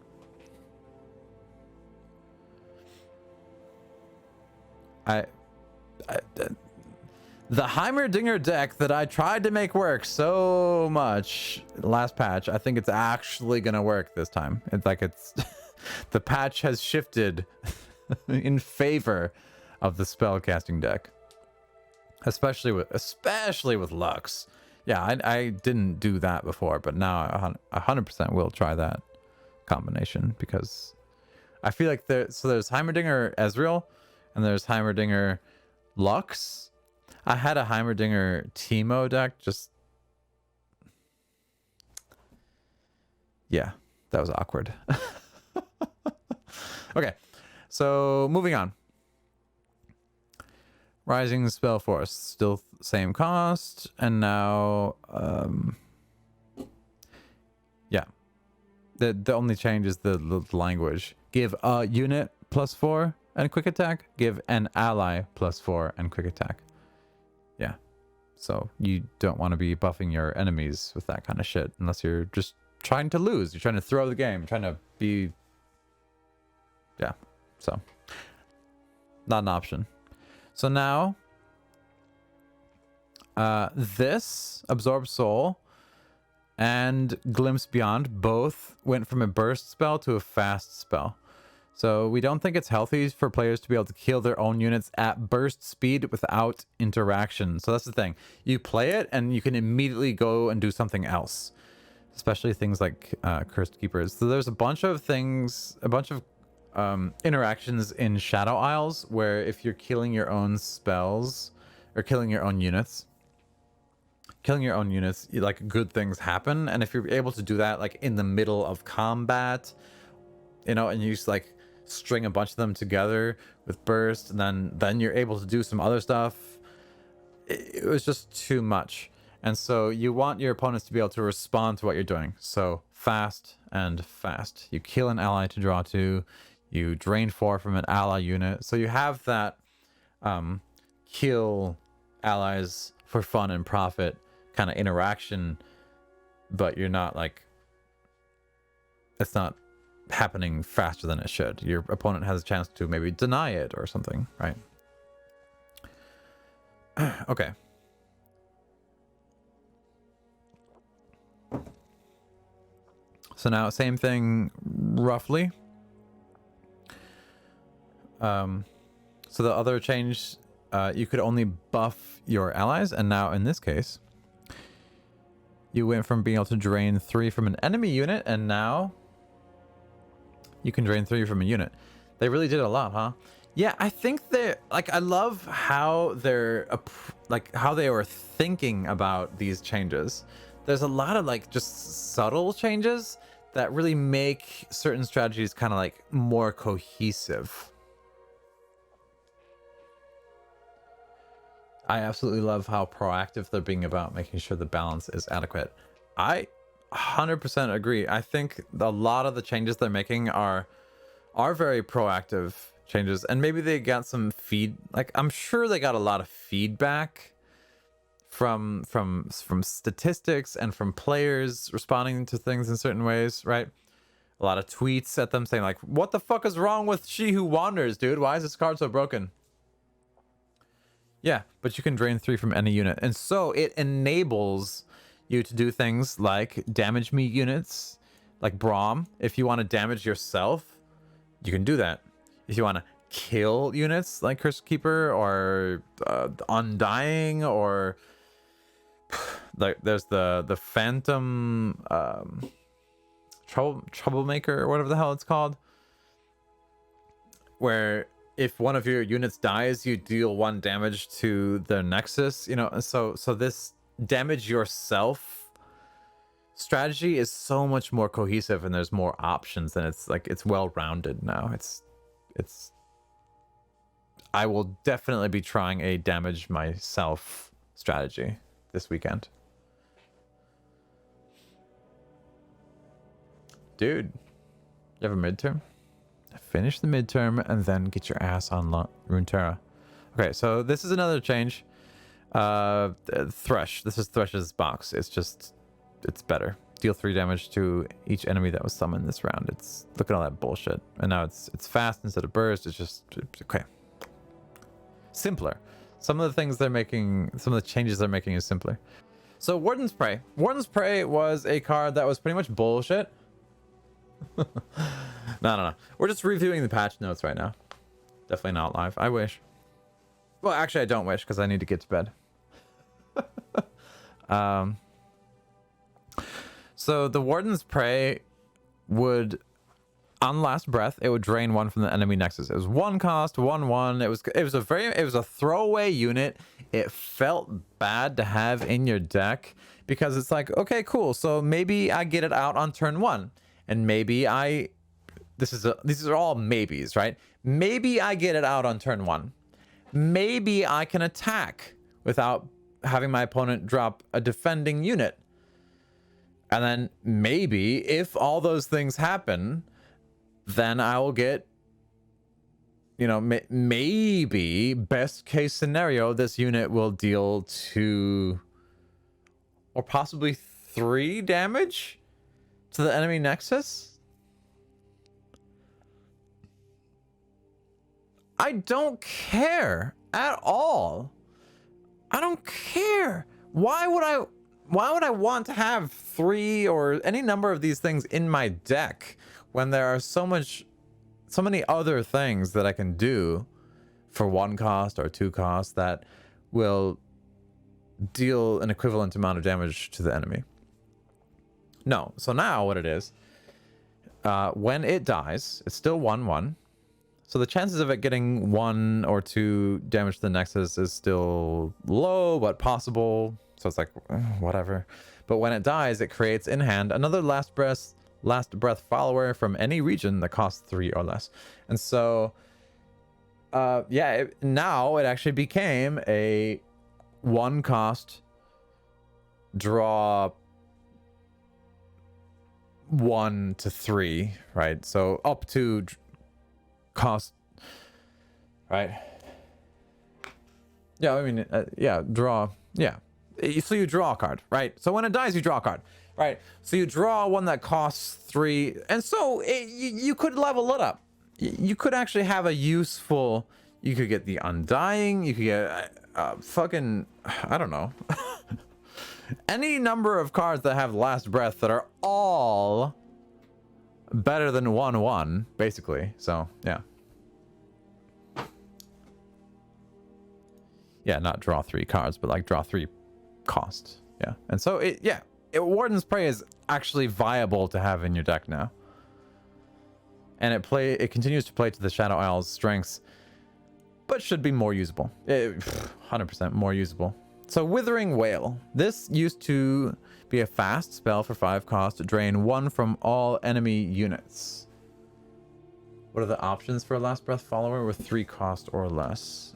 The Heimerdinger deck that I tried to make work so much last patch, I think it's actually gonna work this time. It's like the patch has shifted in favor of the spellcasting deck. Especially with Lux. Yeah, I didn't do that before, but now I 100% will try that combination because I feel like there's Heimerdinger Ezreal and there's Heimerdinger Lux. I had a Heimerdinger Teemo deck, just yeah, that was awkward. Okay, so moving on. Rising Spell Force, still same cost, and now, yeah. The only change is the language. Give a unit +4 and quick attack. Give an ally +4 and quick attack. Yeah. So you don't want to be buffing your enemies with that kind of shit unless you're just trying to lose. You're trying to throw the game, trying to be... Yeah. So, not an option. So now, this Absorb Soul and Glimpse Beyond both went from a burst spell to a fast spell. So we don't think it's healthy for players to be able to kill their own units at burst speed without interaction. So that's the thing. You play it and you can immediately go and do something else. Especially things like Cursed Keepers. So there's a bunch of things, a bunch of interactions in Shadow Isles where if you're killing your own spells or killing your own units, like good things happen. And if you're able to do that like in the middle of combat, you know, and you just like string a bunch of them together with burst, and then you're able to do some other stuff, it was just too much. And so you want your opponents to be able to respond to what you're doing. So fast and fast. You kill an ally to draw 2. You drain 4 from an ally unit. So you have that kill allies for fun and profit kind of interaction, but you're not like, it's not happening faster than it should. Your opponent has a chance to maybe deny it or something, right? Okay. So now same thing roughly. So the other change, you could only buff your allies, and now in this case you went from being able to drain 3 from an enemy unit, and now you can drain 3 from a unit. They really did a lot, huh? Yeah, I think they like, I love how they're like how they were thinking about these changes. There's a lot of like just subtle changes that really make certain strategies kind of like more cohesive. I absolutely love how proactive they're being about making sure the balance is adequate. I 100% agree. I think a lot of the changes they're making are very proactive changes, and maybe they got some like I'm sure they got a lot of feedback from statistics and from players responding to things in certain ways, right? A lot of tweets at them saying like, what the fuck is wrong with She Who Wanders, dude? Why is this card so broken? Yeah, but you can drain 3 from any unit, and so it enables you to do things like damage me units, like Braum. If you want to damage yourself, you can do that. If you want to kill units like Curse Keeper or Undying, or like there's the Phantom Troublemaker or whatever the hell it's called, where if one of your units dies, you deal 1 damage to the Nexus, you know. So this damage yourself strategy is so much more cohesive, and there's more options, and it's like it's well rounded now. It's I will definitely be trying a damage myself strategy this weekend. Dude, you have a midterm? Finish the midterm and then get your ass on Runeterra. Okay, so this is another change. Thresh. This is Thresh's box. It's better. Deal 3 damage to each enemy that was summoned this round. Look at all that bullshit. And now it's fast instead of burst. It's okay. Simpler. Some of the things they're making, some of the changes they're making is simpler. So Wardens Prey. Wardens Prey was a card that was pretty much bullshit. No. We're just reviewing the patch notes right now. Definitely not live. I wish. Well, actually, I don't wish, because I need to get to bed. So the Warden's Prey would, on last breath, it would drain 1 from the enemy nexus. It was 1 cost, 1/1. It was a throwaway unit. It felt bad to have in your deck, because it's like, okay, cool. So maybe I get it out on turn 1, and maybe these are all maybes, right? Maybe I get it out on turn 1. Maybe I can attack without having my opponent drop a defending unit. And then maybe if all those things happen, then I will get, you know, maybe best case scenario, this unit will deal 2 or possibly 3 damage to the enemy nexus. I don't care at all. I don't care. Why would I want to have 3 or any number of these things in my deck when there are so many other things that I can do for 1 cost or 2 costs that will deal an equivalent amount of damage to the enemy? No. So now what it is, when it dies, it's still 1/1. So the chances of it getting 1 or 2 damage to the nexus is still low, but possible. So it's like, whatever. But when it dies, it creates in hand another last breath follower from any region that costs 3 or less. And so, yeah, now it actually became a 1 cost draw 1 to 3, right? So up to cost, right? Yeah, I mean, yeah, draw, yeah. So you draw a card, right? So when it dies, you draw a card, right? So you draw one that costs 3, and so you could level it up. You could actually have a useful, you could get the Undying, you could get fucking, I don't know, any number of cards that have last breath that are all better than 1/1 basically. So yeah. Yeah, not draw 3 cards, but like draw 3 cost. Yeah. And so Warden's Prey is actually viable to have in your deck now. And it continues to play to the Shadow Isle's strengths, but should be more usable. 100% more usable. So Withering Wail. This used to be a fast spell for 5 cost to drain 1 from all enemy units. What are the options for a Last Breath follower with 3 cost or less?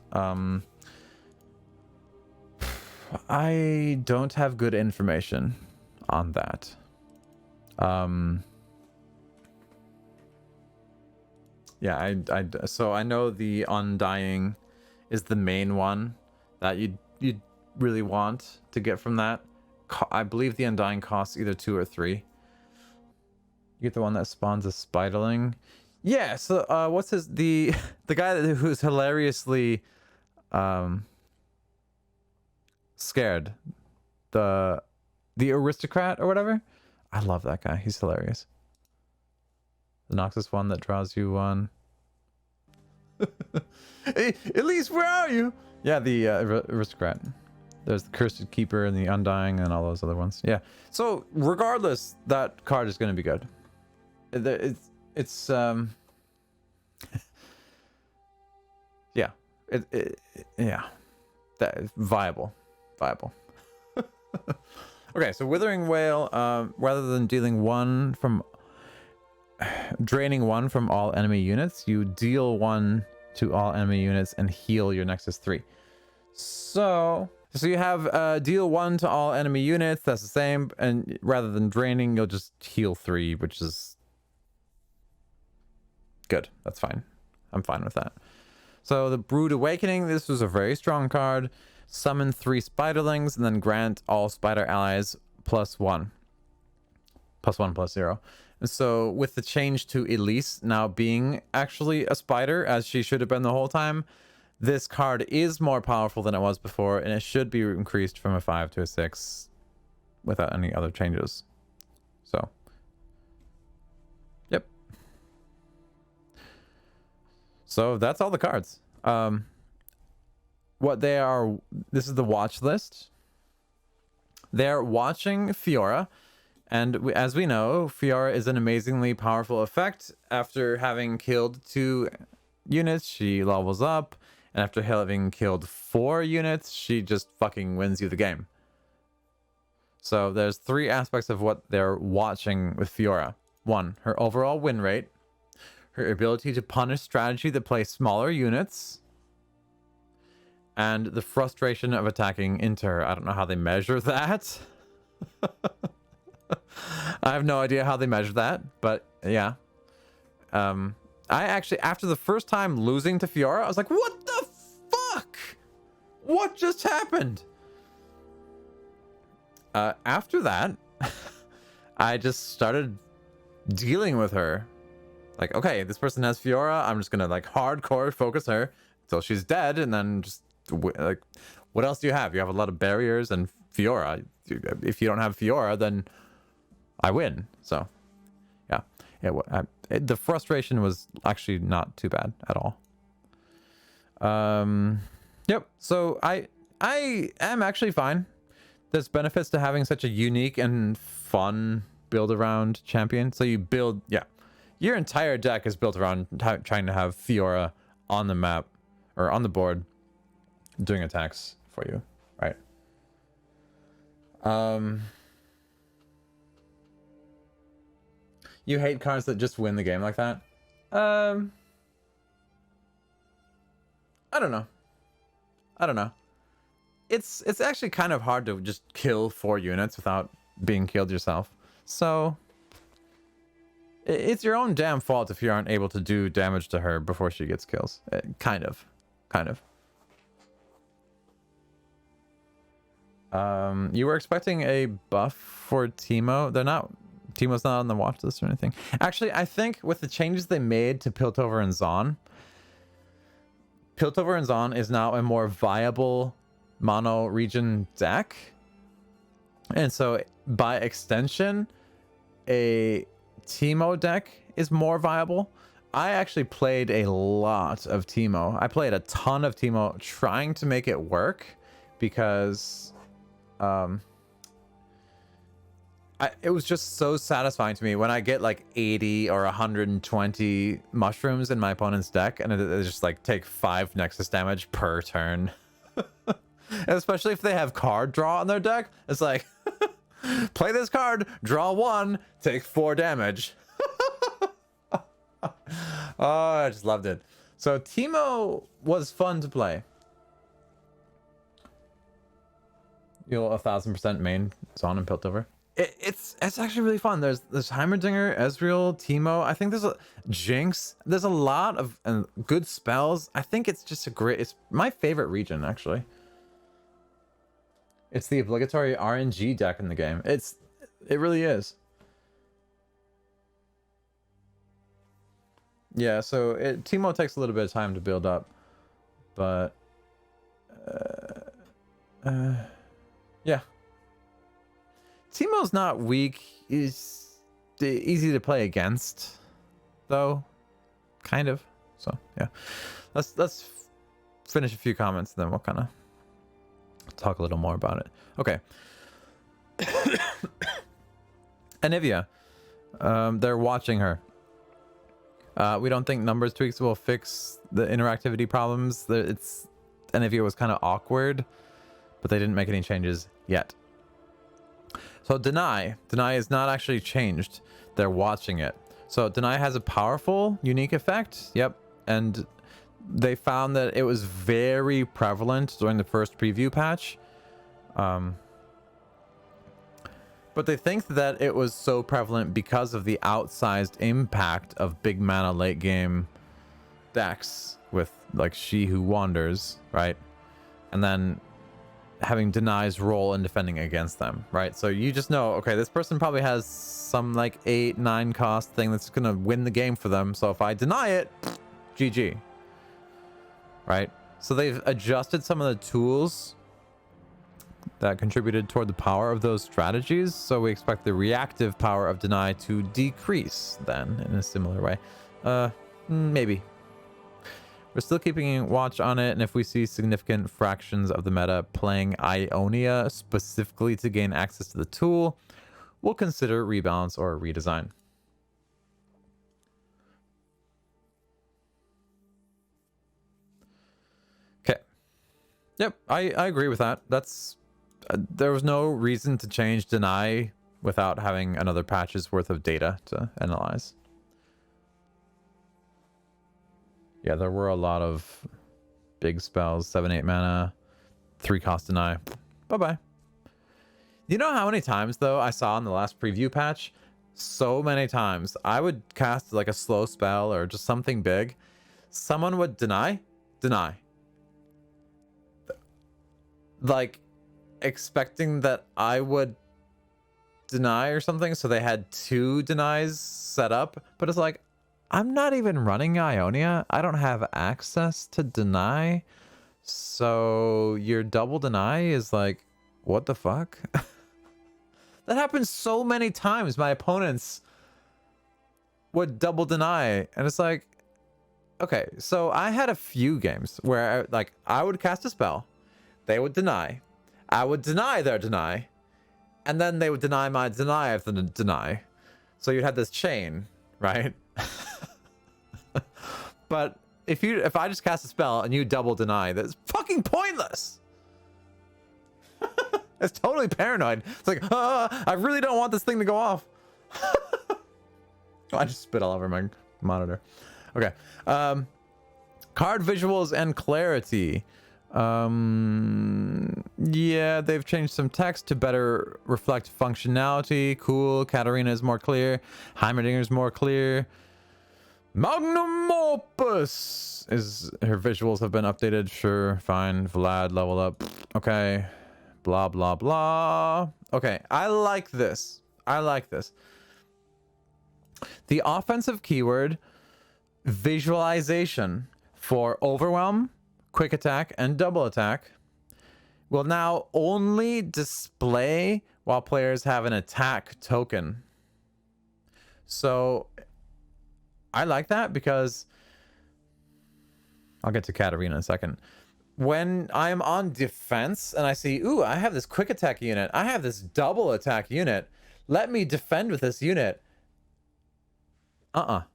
I don't have good information on that. Yeah, so I know the Undying is the main one that you'd really want to get from that. I believe the Undying costs either 2 or 3. You get the one that spawns a Spiderling. Yeah, so what's the guy who's hilariously scared, the aristocrat or whatever. I love that guy. He's hilarious. The Noxus one that draws you one. Hey, Elise, where are you? Yeah, the aristocrat. There's the Cursed Keeper and the Undying and all those other ones. Yeah. So regardless, that card is going to be good. It's yeah. Yeah. That is viable. Okay, so Withering Wail, rather than draining 1 from all enemy units, you deal 1 to all enemy units and heal your Nexus 3. So you have deal 1 to all enemy units, that's the same, and rather than draining, you'll just heal 3, which is good. That's fine. I'm fine with that. So the Brood Awakening, this was a very strong card. Summon 3 Spiderlings and then grant all spider allies +1. +1/+0. And so with the change to Elise now being actually a spider, as she should have been the whole time, this card is more powerful than it was before, and it should be increased from a 5 to a 6 without any other changes. So, yep. So that's all the cards. What they are, this is the watch list. They're watching Fiora, and as we know, Fiora is an amazingly powerful effect. After having killed 2 units, she levels up, and after having killed 4 units, she just fucking wins you the game. So there's 3 aspects of what they're watching with Fiora. 1, her overall win rate, her ability to punish strategy that plays smaller units, and the frustration of attacking into her. I don't know how they measure that. I have no idea how they measure that, but yeah. I actually, after the first time losing to Fiora, I was like, what the fuck? What just happened? After that, I just started dealing with her. Like, okay, this person has Fiora. I'm just gonna like hardcore focus her until she's dead, and then just like, what else do you have? You have a lot of barriers and Fiora. If you don't have Fiora, then I win. So, yeah, the frustration was actually not too bad at all. Yep. So I am actually fine. There's benefits to having such a unique and fun build around champion. So you build, yeah, your entire deck is built around trying to have Fiora on the map or on the board doing attacks for you, right? You hate cards that just win the game like that? I don't know. It's actually kind of hard to just kill 4 units without being killed yourself. So it's your own damn fault if you aren't able to do damage to her before she gets kills. Kind of. You were expecting a buff for Teemo. Teemo's not on the watch list or anything. Actually, I think with the changes they made to Piltover and Zaun is now a more viable mono region deck. And so by extension, a Teemo deck is more viable. I actually played a lot of Teemo. I played a ton of Teemo trying to make it work because it was just so satisfying to me when I get like 80 or 120 mushrooms in my opponent's deck, and it just like take 5 Nexus damage per turn. Especially if they have card draw on their deck. It's like, play this card, draw 1, take 4 damage. Oh, I just loved it. So Teemo was fun to play. You'll 1000% main Zon and Piltover. It's actually really fun. There's Heimerdinger, Ezreal, Teemo. I think there's a Jinx. There's a lot of good spells. I think it's just it's my favorite region, actually. It's the obligatory RNG deck in the game. It really is. Yeah, so Teemo takes a little bit of time to build up, but yeah. Teemo's not weak. He's easy to play against, though, kind of. So yeah, let's finish a few comments, and then we'll kind of talk a little more about it. Okay. Anivia, they're watching her. We don't think numbers tweaks will fix the interactivity problems. Anivia was kind of awkward, but they didn't make any changes yet. So Deny is not actually changed. They're watching it. So Deny has a powerful, unique effect. Yep. And they found that it was very prevalent during the first preview patch. But they think that it was so prevalent because of the outsized impact of big mana late game decks with like She Who Wanders, right? And then having Deny's role in defending against them, right? So you just know, okay, this person probably has some like 8-9 cost thing that's gonna win the game for them. So if I deny it, GG, right? So they've adjusted some of the tools that contributed toward the power of those strategies. So we expect the reactive power of Deny to decrease then in a similar way. Maybe. We're still keeping watch on it, and if we see significant fractions of the meta playing Ionia specifically to gain access to the tool, we'll consider rebalance or redesign. Okay. Yep, I agree with that. That's there was no reason to change Deny without having another patch's worth of data to analyze. Yeah, there were a lot of big spells, 7-8 mana, 3 cost Deny. Bye-bye. You know how many times, though, I saw in the last preview patch? So many times. I would cast like a slow spell or just something big. Someone would deny. Like, expecting that I would deny or something, so they had 2 denies set up. But it's like, I'm not even running Ionia. I don't have access to deny. So your double deny is like, what the fuck? That happens so many times. My opponents would double deny. And it's like, okay, so I had a few games where I would cast a spell. They would deny. I would deny their deny. And then they would deny my deny of the deny. So you'd have this chain, right? But if I just cast a spell and you double deny, that's fucking pointless. It's totally paranoid. It's like, I really don't want this thing to go off. I just spit all over my monitor. Okay. Card visuals and clarity. Yeah, they've changed some text to better reflect functionality. Cool. Katarina is more clear. Heimerdinger is more clear. Magnum Opus is her visuals have been updated. Sure, fine. Vlad level up. Okay. Blah blah blah. Okay, I like this. The offensive keyword visualization for overwhelm, quick attack, and double attack will now only display while players have an attack token. So I like that because I'll get to Katarina in a second. When I'm on defense and I see, ooh, I have this quick attack unit, I have this double attack unit, let me defend with this unit. On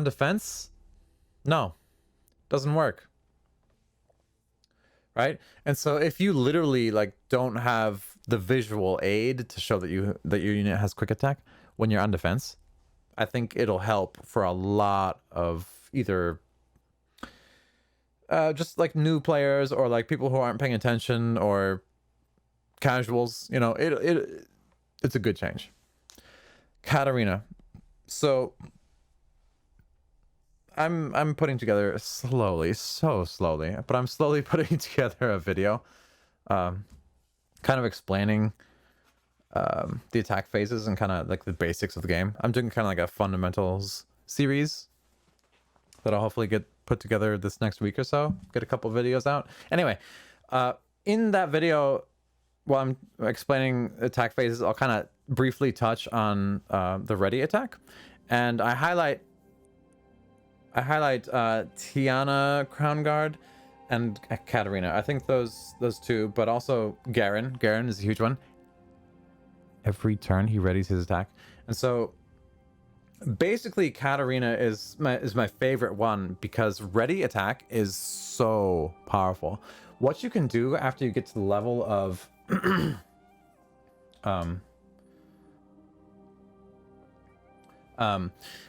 defense, no, doesn't work. Right? And so if you literally like don't have the visual aid to show that your unit has quick attack when you're on defense, I think it'll help for a lot of either just like new players or like people who aren't paying attention or casuals. You know, it's a good change. Katarina. So I'm putting together slowly, so slowly, but I'm slowly putting together a video kind of explaining the attack phases and kind of like the basics of the game. I'm doing kind of like a fundamentals series that I'll hopefully get put together this next week or so. Get a couple videos out. Anyway, in that video, while I'm explaining attack phases, I'll kind of briefly touch on the ready attack, and I highlight Tiana, Crown Guard, and Katarina. I think those two, but also Garen. Garen is a huge one. Every turn he readies his attack, and so basically Katarina is my favorite one because ready attack is so powerful. What you can do after you get to the level of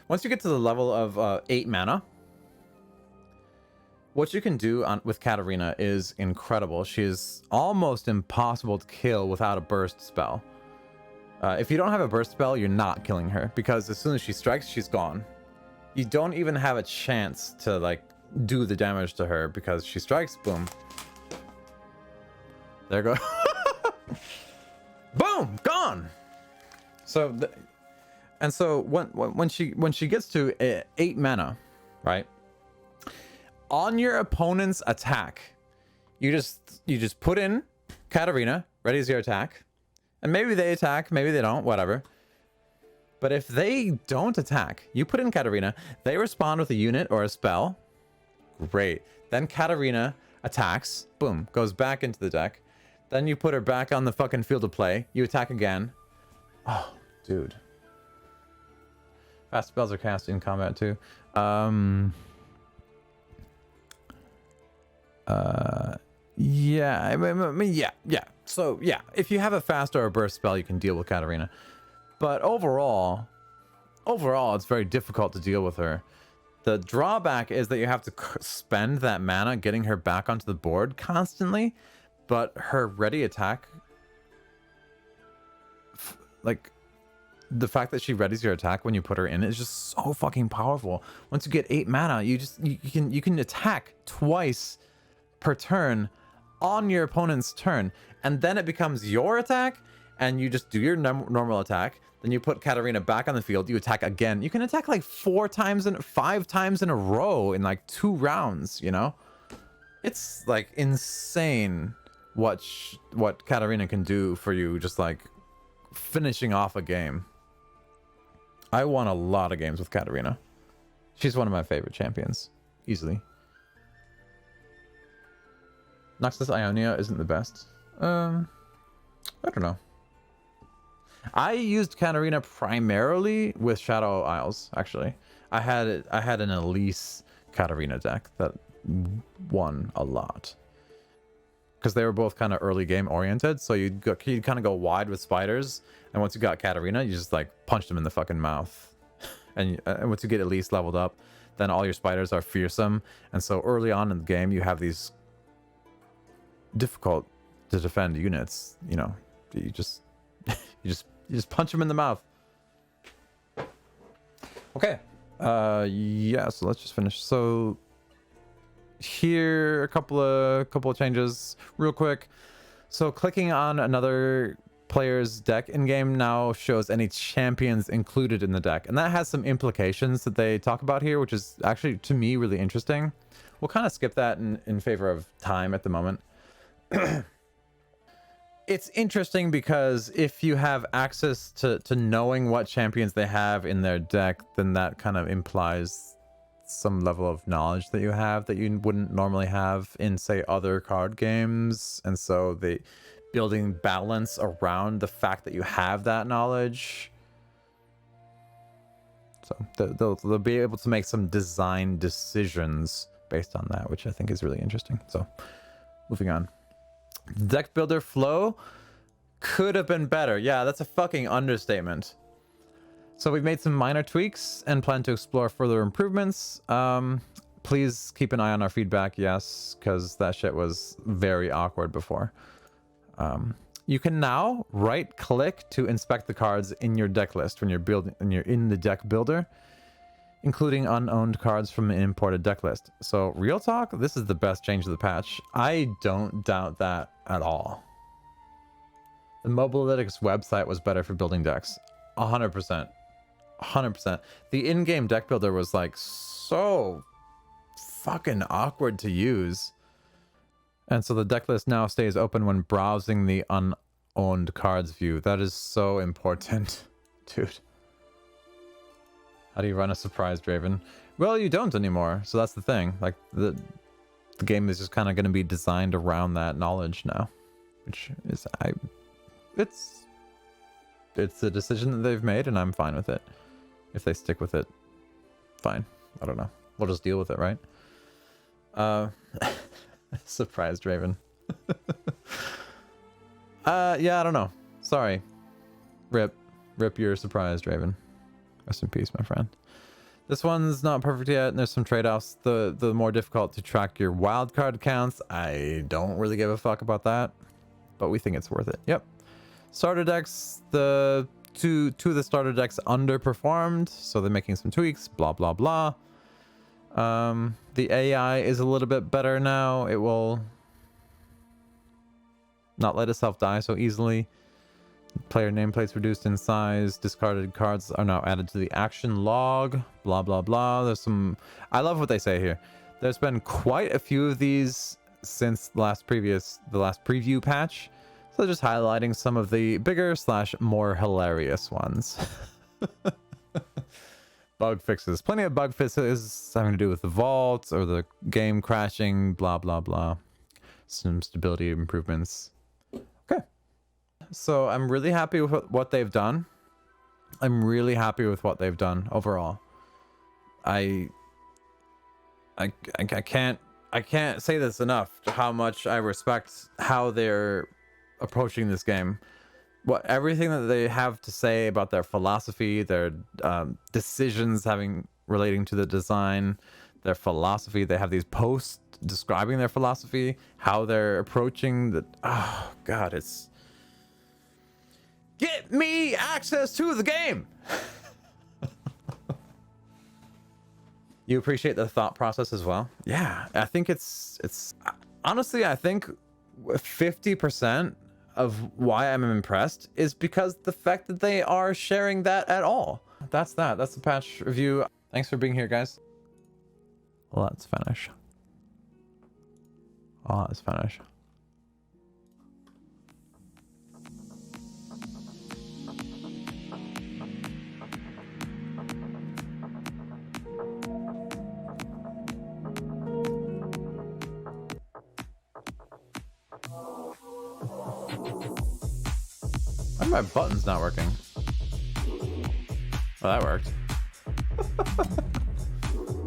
once you get to the level of 8 mana, what you can do with Katarina is incredible. She is almost impossible to kill without a burst spell. If you don't have a burst spell, you're not killing her, because as soon as she strikes, she's gone. You don't even have a chance to like do the damage to her because she strikes, boom. There go. Boom, gone. So and so when she gets to 8 mana, right? On your opponent's attack, you just put in Katarina, readies your attack. And maybe they attack, maybe they don't, whatever. But if they don't attack, you put in Katarina, they respond with a unit or a spell. Great. Then Katarina attacks, boom, goes back into the deck. Then you put her back on the fucking field of play. You attack again. Oh, dude. Fast spells are cast in combat too. Yeah, I mean, yeah. So, yeah, if you have a fast or a burst spell, you can deal with Katarina. But overall, it's very difficult to deal with her. The drawback is that you have to spend that mana getting her back onto the board constantly. But her ready attack, like, the fact that she readies your attack when you put her in is just so fucking powerful. Once you get 8 mana, you can attack twice per turn on your opponent's turn, and then it becomes your attack, and you just do your normal attack. Then you put Katarina back on the field, you attack again. You can attack like 5 times in a row in like 2 rounds, you know? It's like insane what Katarina can do for you, just like finishing off a game. I won a lot of games with Katarina. She's one of my favorite champions, easily. Noxus Ionia isn't the best. I don't know. I used Katarina primarily with Shadow Isles, actually. I had an Elise Katarina deck that won a lot. Because they were both kind of early game oriented, so you'd kind of go wide with spiders, and once you got Katarina, you just like punch them in the fucking mouth. And once you get Elise leveled up, then all your spiders are fearsome, and so early on in the game, you have these difficult to defend units. You know, you just punch them in the mouth. Okay. Yeah. So let's just finish. So here, a couple of changes real quick. So clicking on another player's deck in game now shows any champions included in the deck, and that has some implications that they talk about here, which is actually to me really interesting. We'll kind of skip that in favor of time at the moment. it's interesting because if you have access to knowing what champions they have in their deck, then that kind of implies some level of knowledge that you have that you wouldn't normally have in, say, other card games. And so the building balance around the fact that you have that knowledge, so they'll be able to make some design decisions based on that, which I think is really interesting. So moving on. Deck builder flow could have been better. Yeah, that's a fucking understatement. So we've made some minor tweaks and plan to explore further improvements. Please keep an eye on our feedback, yes, because that shit was very awkward before. You can now right click to inspect the cards in your deck list when you're in the deck builder, including unowned cards from an imported deck list. So real talk, this is the best change of the patch. I don't doubt that at all. The Mobalytics website was better for building decks. 100%. 100%. The in-game deck builder was like so fucking awkward to use. And so the deck list now stays open when browsing the unowned cards view. That is so important, dude. How do you run a surprise Draven? Well, you don't anymore. So that's the thing. Like the game is just kind of going to be designed around that knowledge now, which is it's a decision that they've made, and I'm fine with it. If they stick with it, fine. I don't know. We'll just deal with it, right? Surprise Draven. Yeah, I don't know. Sorry. Rip your surprise Draven. Rest in peace, my friend. This one's not perfect yet, and there's some trade-offs. The more difficult to track your wildcard counts. I don't really give a fuck about that, but we think it's worth it. Yep. Starter decks, the two of the starter decks underperformed, so they're making some tweaks, blah blah blah. The AI is a little bit better now. It will not let itself die so easily. Player nameplates reduced in size. Discarded cards are now added to the action log. Blah blah blah. There's some. I love what they say here. There's been quite a few of these since the last preview patch. So just highlighting some of the bigger / more hilarious ones. Bug fixes. Plenty of bug fixes having to do with the vault or the game crashing. Blah blah blah. Some stability improvements. Okay. So I'm really happy with what they've done. I'm really happy with what they've done overall. I can't say this enough, how much I respect how they're approaching this game. Everything that they have to say about their philosophy, their decisions relating to the design, their philosophy. They have these posts describing their philosophy, how they're approaching the. Oh God, it's. Get me access to the game. You appreciate the thought process as well? Yeah, I think it's honestly, I think 50% of why I'm impressed is because the fact that they are sharing that at all. That's the patch review. Thanks for being here, guys. Let's finish. Let's finish. Why are my buttons not working? Well, that worked.